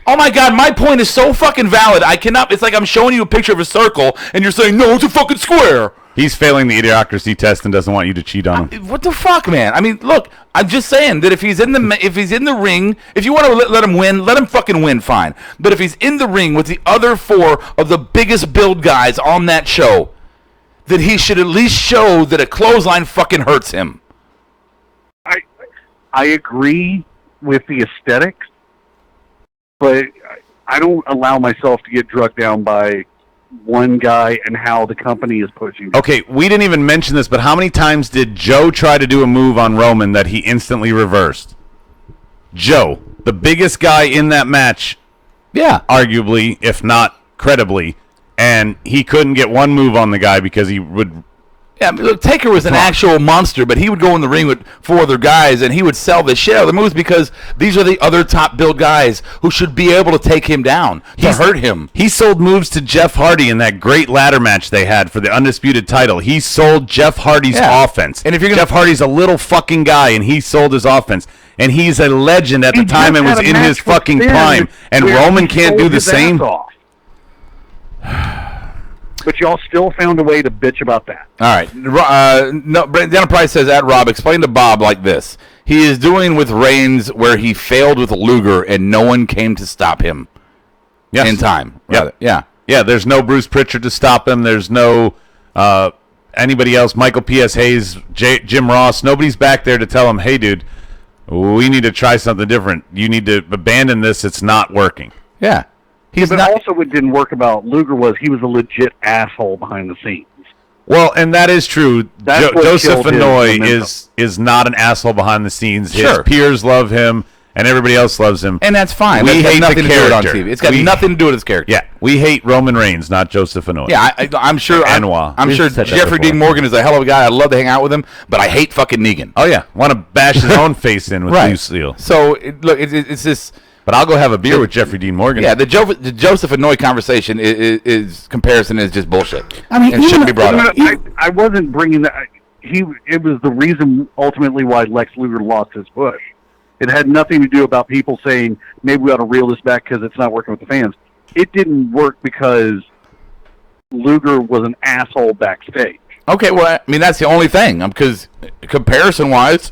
Oh my God, my point is so fucking valid. I cannot. It's like I'm showing you a picture of a circle, and you're saying no, it's a fucking square. He's failing the idiocracy test and doesn't want you to cheat on him. What the fuck, man? I mean, look, I'm just saying that if he's in the ring, if you want to let him win, let him fucking win, fine. But if he's in the ring with the other 4 of the biggest build guys on that show, then he should at least show that a clothesline fucking hurts him. I agree with the aesthetics, but I don't allow myself to get drugged down by one guy and how the company is pushing. Okay, we didn't even mention this, but how many times did Joe try to do a move on Roman that he instantly reversed? Joe, the biggest guy in that match, arguably, if not credibly, and he couldn't get one move on the guy because he would... Yeah, look, Taker was an actual monster, but he would go in the ring with 4 other guys, and he would sell the shit out of the moves because these are the other top build guys who should be able to take him down, to hurt him. He sold moves to Jeff Hardy in that great ladder match they had for the Undisputed title. He sold Jeff Hardy's offense. And if you're Jeff Hardy's a little fucking guy, and he sold his offense. And he's a legend at the time and was in his fucking prime. And Roman can't do the same? But y'all still found a way to bitch about that. All right. Dana Price says, at Rob, explain to Bob like this. He is doing with Reigns where he failed with Luger and no one came to stop him in time. Yep. Yeah. Yeah, there's no Bruce Pritchard to stop him. There's no anybody else, Michael P.S. Hayes, Jim Ross. Nobody's back there to tell him, hey, dude, we need to try something different. You need to abandon this. It's not working. Yeah. But also what didn't work about Luger was he was a legit asshole behind the scenes. Well, and that is true. Joseph Fenoy is not an asshole behind the scenes. His peers love him, and everybody else loves him. And that's fine. We hate nothing the to do character. on TV. It's got nothing to do with his character. Yeah, we hate Roman Reigns, not Joseph Fenoy. Yeah, I'm sure. I'm sure Jeffrey Dean Morgan is a hell of a guy. I'd love to hang out with him, but I hate fucking Negan. Oh yeah, want to bash his own face in with Lucille. So look, it's this. But I'll go have a beer with Jeffrey Dean Morgan. Yeah, the Joseph Fenoy conversation is comparison is just bullshit. I mean, it shouldn't be brought up. I wasn't bringing that. it was the reason ultimately why Lex Luger lost his push. It had nothing to do about people saying, maybe we ought to reel this back because it's not working with the fans. It didn't work because Luger was an asshole backstage. Okay, well, I mean, that's the only thing. Because comparison-wise,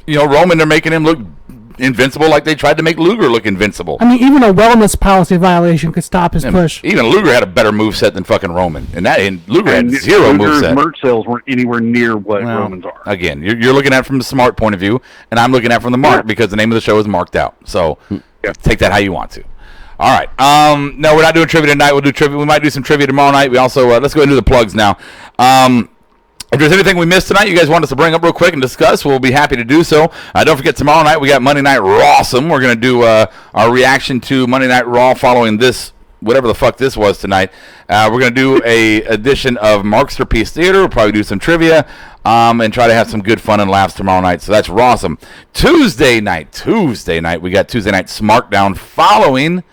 Roman, they're making him look invincible like they tried to make Luger look invincible. I mean, even a wellness policy violation could stop his push. Even Luger had a better moveset than fucking Roman. And Luger had zero moveset. Merch sales weren't anywhere near what Roman's are. Again, you're looking at it from the smart point of view, and I'm looking at it from the mark because the name of the show is marked out. So take that how you want to. All right. No, we're not doing trivia tonight. We'll do trivia. We might do some trivia tomorrow night. We also let's go ahead and do the plugs now. If there's anything we missed tonight you guys want us to bring up real quick and discuss, we'll be happy to do so. Don't forget, tomorrow night we got Monday Night Rawsome. We're going to do our reaction to Monday Night Raw following this, whatever the fuck this was tonight. We're going to do a edition of Marksterpiece Theater. We'll probably do some trivia and try to have some good fun and laughs tomorrow night. So that's Rawsome. Tuesday night, we got Tuesday Night Smarkdown following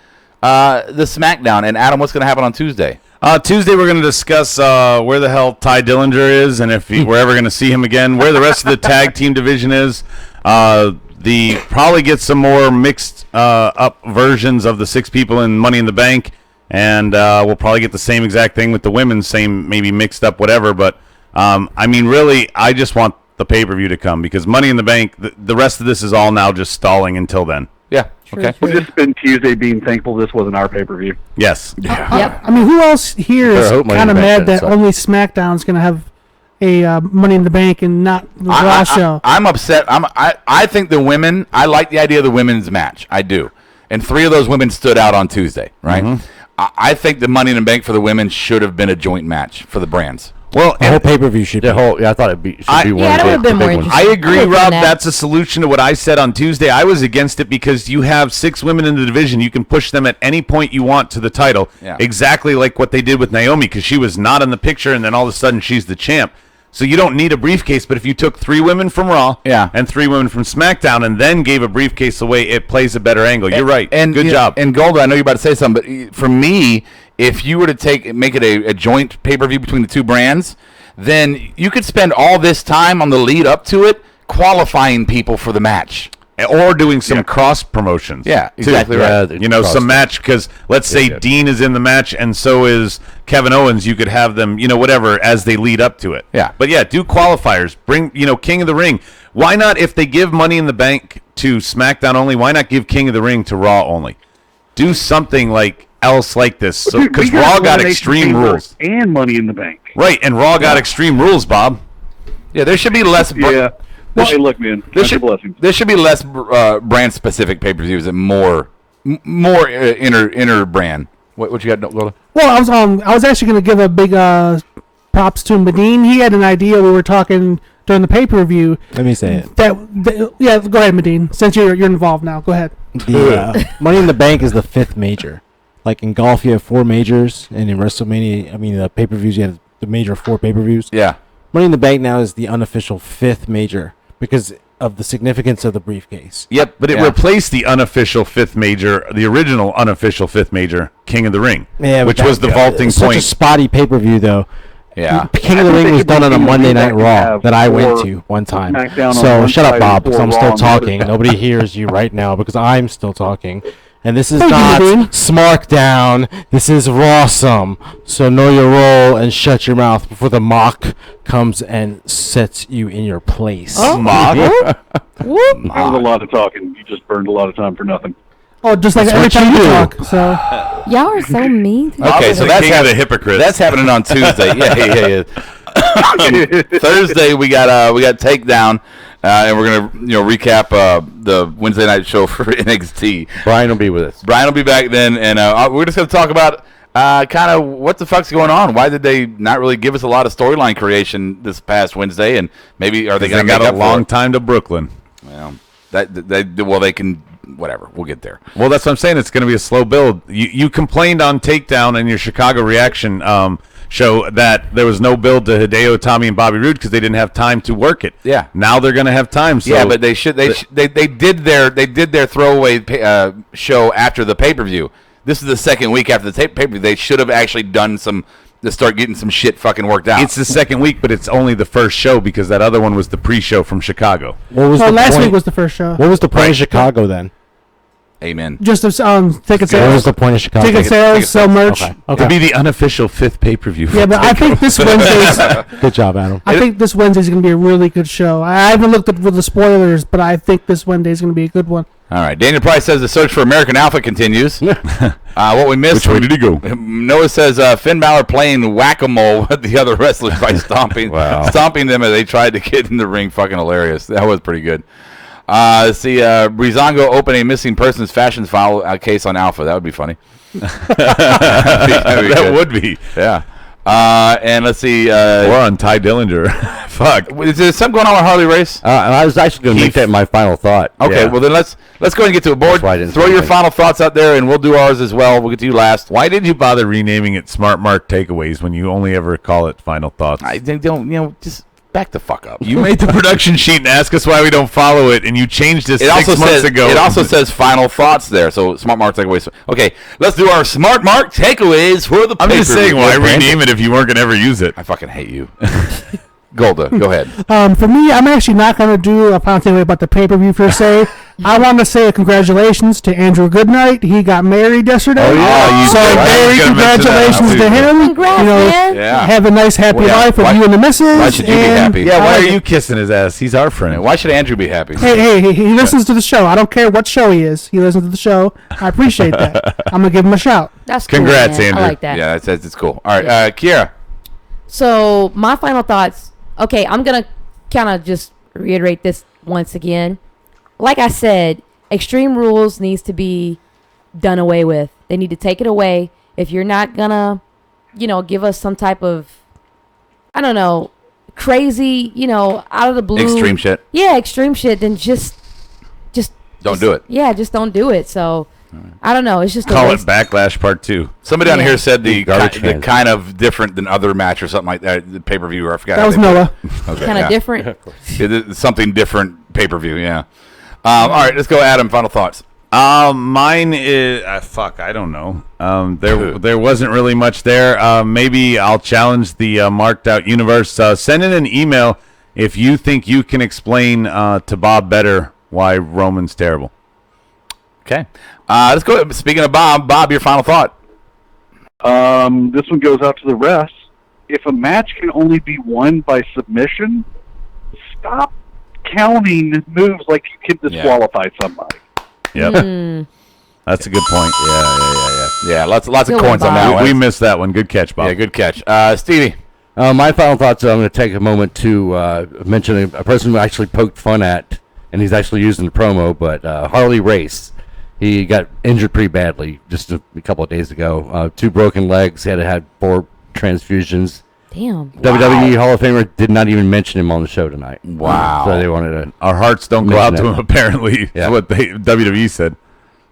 the SmackDown. And Adam, what's going to happen on Tuesday? Tuesday, we're going to discuss where the hell Ty Dillinger is and if we're ever going to see him again, where the rest of the tag team division is. Probably get some more mixed up versions of the 6 people in Money in the Bank, and we'll probably get the same exact thing with the women, same maybe mixed up whatever. But, I mean, really, I just want the pay-per-view to come because Money in the Bank, the rest of this is all now just stalling until then. Yeah. Okay. We'll just spend Tuesday being thankful this wasn't our pay-per-view. Yes. Yep. I mean, who else here is kind of mad that so. only SmackDown's going to have a Money in the Bank and not the Raw show? I'm upset. I think the women, I like the idea of the women's match. I do. And 3 of those women stood out on Tuesday, right? Mm-hmm. I think the Money in the Bank for the women should have been a joint match for the brands. Well, the whole pay-per-view should be. I thought should be one. Yeah, that would have been more interesting. I agree, Rob. That's a solution to what I said on Tuesday. I was against it because you have 6 women in the division. You can push them at any point you want to the title. Yeah. Exactly like what they did with Naomi because she was not in the picture, and then all of a sudden she's the champ. So you don't need a briefcase, but if you took 3 women from Raw and 3 women from SmackDown and then gave a briefcase away, it plays a better angle. You're right. And good job. And Golda, I know you're about to say something, but for me, if you were to make it a joint pay-per-view between the 2 brands, then you could spend all this time on the lead up to it qualifying people for the match. Or doing some cross promotions. Yeah, exactly right. Some match, because let's say Dean is in the match and so is Kevin Owens. You could have them, whatever, as they lead up to it. Yeah. But do qualifiers. Bring, King of the Ring. Why not, if they give Money in the Bank to SmackDown only, why not give King of the Ring to Raw only? Do something else like this. Because Raw got Extreme Rules. And Money in the Bank. Right, and Raw got Extreme Rules, Bob. Yeah, there should be less... Hey, look, man. There should be less brand-specific pay-per-views and more inner brand. What you got, Lola? Well, I was actually going to give a big props to Medine. He had an idea. We were talking during the pay-per-view. Let me say it. Yeah, go ahead, Medine. Since you're involved now, go ahead. Money in the Bank is the 5th major. Like in golf, you have 4 majors, and in WrestleMania, the pay-per-views, you have the major 4 pay-per-views. Yeah. Money in the Bank now is the unofficial 5th major because of the significance of the briefcase. Yep, but it replaced the unofficial 5th major, the original unofficial 5th major, King of the Ring, which was the vaulting point. Such a spotty pay-per-view, though. Yeah. King of the Ring was done on a Monday Night Raw that I went to one time. So shut up, Bob, because I'm still talking. Nobody hears you right now because I'm still talking. And this is not Smarkdown. This is Rawsome. So know your role and shut your mouth before the mock comes and sets you in your place. Oh. Mock? That was a lot of talking. You just burned a lot of time for nothing. Oh, just like every time you talk. So y'all are so mean. Okay, so that's the hypocrite. That's happening on Tuesday. Yeah. Thursday we got Takedown. And we're gonna, recap the Wednesday night show for NXT. Brian will be with us. Brian will be back then, and we're just gonna talk about kind of what the fuck's going on. Why did they not really give us a lot of storyline creation this past Wednesday? And maybe are they gonna got a long time to Brooklyn? Well, they can. Whatever, we'll get there. Well, that's what I'm saying. It's going to be a slow build. You complained on Takedown and your Chicago reaction show that there was no build to Hideo Itami and Bobby Roode because they didn't have time to work it. Yeah. Now they're going to have time. So yeah, but they did their throwaway show after the pay-per-view. This is the second week after the pay-per-view. They should have actually done some to start getting some shit fucking worked out. It's the second week, but it's only the first show because that other one was the pre-show from Chicago. What was the last point? week was the first show. What was the point of Chicago then? Amen. Just ticket What sales. was the point of Chicago? Ticket sales, sell merch. Okay. It'd be the unofficial 5th pay-per-view. Yeah, but I think this Wednesday's. Good job, Adam. I think this Wednesday's going to be a really good show. I haven't looked at the spoilers, but I think this Wednesday's going to be a good one. All right. Daniel Price says the search for American Alpha continues. What we missed. Which way did he go? Noah says Finn Balor playing whack-a-mole with the other wrestlers by stomping them as they tried to get in the ring. Fucking hilarious. That was pretty good. Breezango open a missing persons fashions file case on Alpha. That would be funny. That would be. Yeah. And let's see. Or on Ty Dillinger. Fuck. Is there something going on with Harley Race? I was actually going to make that my final thought. Okay, Yeah. well then let's go ahead and get to a board. That's why I didn't Throw say your anything. final thoughts out there, and we'll do ours as well. We'll get to you last. Why did you bother renaming it Smart Mark Takeaways when you only ever call it Final Thoughts? I don't, just back the fuck up. You made the production sheet and asked us why we don't follow it, and you changed this It 6 months ago. It also says final thoughts there, so Smart Mark Takeaways. Okay, let's do our Smart Mark Takeaways for the I'm just pay-per-view. saying, why rename it if you weren't going to ever use it? I fucking hate you. Golda, go ahead. For me, I'm actually not going to do a final takeaway about the pay-per-view per se. I want to say congratulations to Andrew Goodnight. He got married yesterday. Oh, yeah, you so did. I was very gonna mention that. congratulations to him. Congrats, you know, man. Yeah. Have a nice, happy Well, yeah. life with Why- you and the missus. why should you be happy? Yeah, why I are like you it. kissing his ass? He's our friend. Why should Andrew be happy? Hey, he listens to the show. I don't care what show he is. He listens to the show. I appreciate that. I'm going to give him a shout. That's cool, Congrats, man. Andrew. I like that. Yeah, it's cool. All right, Kiera. So my final thoughts. Okay, I'm gonna kind of just reiterate this once again. Like I said, Extreme Rules needs to be done away with. They need to take it away. If you're not gonna, give us some type of, I don't know, crazy, out of the blue Extreme shit. Yeah, extreme shit. Then just Don't do it. Yeah, just don't do it. So I don't know. It's just Call a it waste. Backlash Part 2. Somebody on Yeah. here said the Garbage cans. kind of different than other match or something like that. The pay-per-view, I forgot. That how was they put Noah. it. Okay, Kind of yeah. different. Something different pay-per-view, yeah. All right, let's go, Adam. Final thoughts. Mine is I don't know. There wasn't really much there. Maybe I'll challenge the marked out universe. Send in an email if you think you can explain to Bob better why Roman's terrible. Okay, let's go. Speaking of Bob, your final thought. This one goes out to the refs. If a match can only be won by submission, stop counting moves like you can disqualify somebody. Yep. That's a good point. Yeah. Lots of Good coins one, on that Bob. one. We missed that one. Good catch, Bob. Yeah, good catch. Stevie. My final thoughts, I'm going to take a moment to mention a person who actually poked fun at, and he's actually used in the promo, but Harley Race. He got injured pretty badly just a couple of days ago. 2 broken legs. He had 4 transfusions. Damn. WWE Hall of Famer did not even mention him on the show tonight. Wow. So they wanted to. Our hearts don't go out to him, apparently. Yeah. Is what WWE said.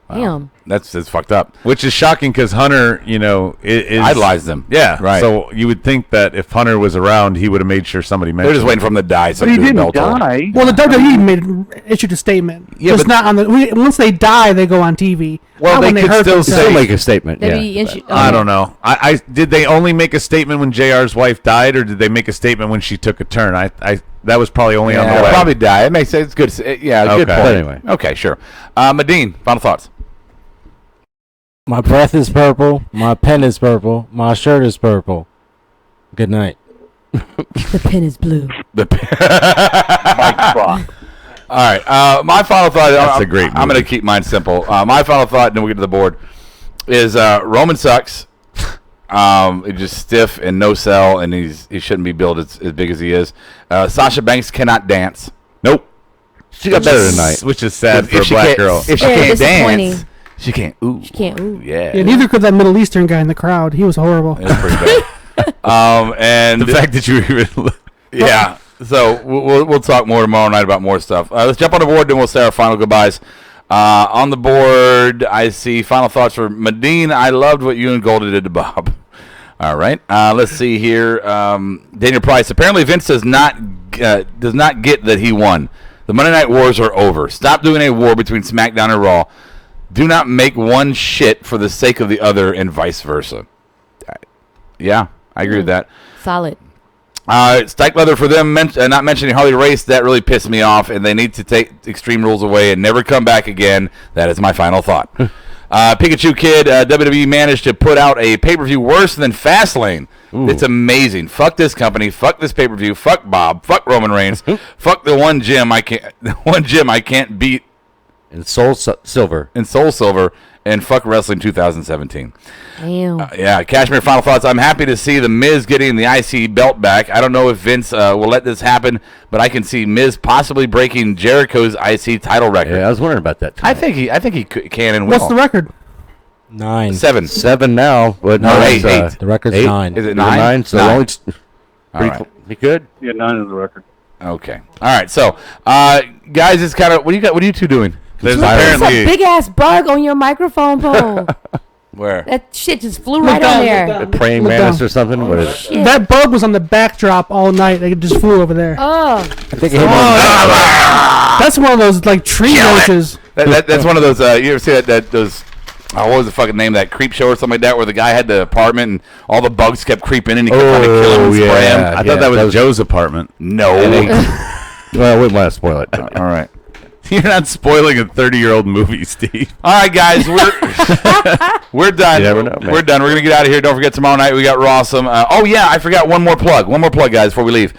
Damn. That's fucked up. Which is shocking because Hunter, is Idolized them. Yeah, Right. So you would think that if Hunter was around, he would have made sure somebody They're mentioned just waiting for him to die. So But he do the didn't Bellator. die. Well, the WWE issued a statement. Yeah, Just but- not on the. Once they die, they go on TV. Well, Not they when could hurt still themselves. Still make a statement. I don't know. I did they only make a statement when JR's wife died, or did they make a statement when she took a turn? That was probably only on the Yeah, way. probably die. It makes sense. It's good. Yeah, good Okay. point. But anyway. Okay, sure. Medine, final thoughts. My breath is purple. My pen is purple. My shirt is purple. Good night. The pen is blue. All right. My final thought. That's a great I'm movie. going to keep mine simple. My final thought, and then we'll get to the board, is Roman sucks. He's just stiff and no sell, and he shouldn't be billed as big as he is. Sasha Banks cannot dance. Nope. She got better tonight. Which is sad for a she black can't- girl. If she Very can't disappointing. dance, she can't. Ooh. She can't. Ooh. Yeah. Yeah, neither could that Middle Eastern guy in the crowd. He was horrible. It's pretty bad. And The fact that you even yeah. So we'll talk more tomorrow night about more stuff. Let's jump on the board, then we'll say our final goodbyes. On the board, I see final thoughts for Medine. I loved what you and Golda did to Bob. All right. Let's see here. Daniel Price. Apparently, Vince does not get that he won. The Monday Night Wars are over. Stop doing a war between SmackDown and Raw. Do not make one shit for the sake of the other, and vice versa. Yeah. I agree with that. Solid. Stike leather for them, not mentioning Harley Race, that really pissed me off, and they need to take Extreme Rules away and never come back again. That is my final thought. Pikachu Kid, WWE managed to put out a pay-per-view worse than Fastlane. Ooh. It's amazing. Fuck this company. Fuck this pay-per-view. Fuck Bob. Fuck Roman Reigns. Fuck the one gym I can't beat. In Soul Silver. And fuck Wrestling 2017. Damn. Yeah, Cashmere, final thoughts. I'm happy to see The Miz getting the IC belt back. I don't know if Vince will let this happen, but I can see Miz possibly breaking Jericho's IC title record. Yeah, I was wondering about that too. I think he can and will. What's the record? 9. 7. 7 now. But no, 8. The record's 8. 9. Is it 9? 9, so 9. only pretty good. Yeah, 9 is the record. Okay. All right. So, guys, it's kind of what are you two doing? There's a big ass bug on your microphone pole. Where? That shit just flew right on there. The praying mantis or something? What is it? That bug was on the backdrop all night. It just flew over there. Oh. I think it hit That's one of those like tree roaches. That's one of those. You ever see those? Oh, what was the fucking name of that creep show or something like that, where the guy had the apartment and all the bugs kept creeping in and he kept trying to kill him and spray him? I thought that was Joe's apartment. No. Well, I wouldn't want to spoil it. All right. You're not spoiling a 30-year-old movie, Steve. All right, guys, we're done. You never know, man. We're done. We're gonna get out of here. Don't forget tomorrow night we got Rawsome. Oh yeah, I forgot one more plug. One more plug, guys, before we leave.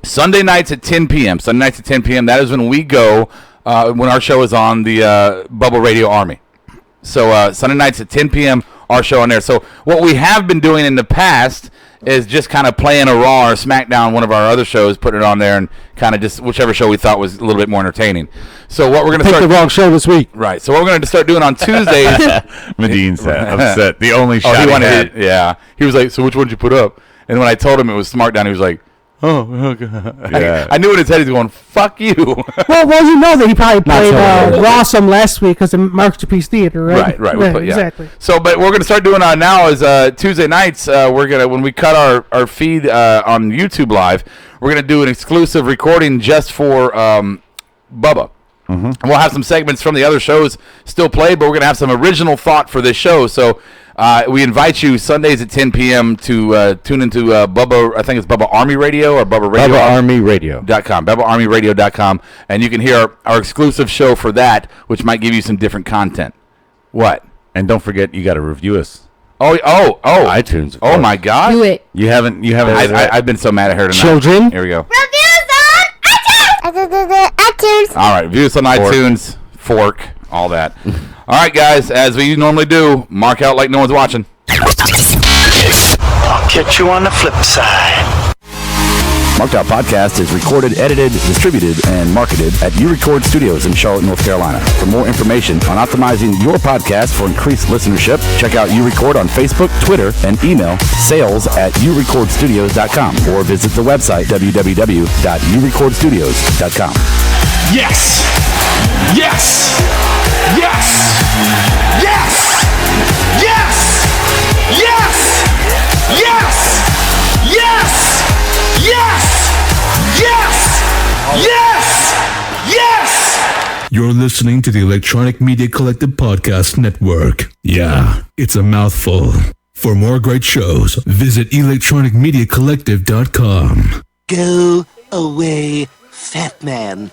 Sunday nights at 10 p.m. Sunday nights at 10 p.m. That is when we go when our show is on the Bubble Radio Army. So Sunday nights at 10 p.m. our show on there. So what we have been doing in the past is just kind of playing a Raw or SmackDown, one of our other shows, putting it on there, and kind of just whichever show we thought was a little bit more entertaining. So what we're going to start... the wrong show this week. Right. So what we're going to start doing on Tuesdays... Medin's upset. The only shot he wanted. Yeah. He was like, so which one did you put up? And when I told him it was SmackDown, he was like, oh, okay. Yeah. I knew in his head he was going, fuck you. well, you know that he probably played Rawsome last week because of Masterpiece Theater, right? Right. Yeah, exactly. So, but we're going to start doing now is Tuesday nights. We're going to, when we cut our feed on YouTube Live, we're going to do an exclusive recording just for Bubba. Mm-hmm. And we'll have some segments from the other shows still played, but we're going to have some original thought for this show. So we invite you Sundays at 10 p.m. to tune into Bubba, I think it's Bubba Army Radio or Bubba Radio. BubbaArmyRadio.com. BubbaArmyRadio.com. And you can hear our exclusive show for that, which might give you some different content. What? And don't forget, you got to review us. Oh! iTunes. Oh my God! Do it. You haven't. I've been so mad at her tonight. Children. Here we go. iTunes. All right, review us on iTunes, Fork, all that. All right, guys, as we normally do, mark out like no one's watching. I'll catch you on the flip side. Marked Out Podcast is recorded, edited, distributed, and marketed at U-Record Studios in Charlotte, North Carolina. For more information on optimizing your podcast for increased listenership, check out U-Record on Facebook, Twitter, and email sales@urecordstudios.com or visit the website www.urecordstudios.com. Yes! Yes! Yes! Yes! Yes! Yes! Yes! Yes! Yes! Yes! Yes! Yes! You're listening to the Electronic Media Collective Podcast Network. Yeah, it's a mouthful. For more great shows, visit electronicmediacollective.com. Go away, fat man.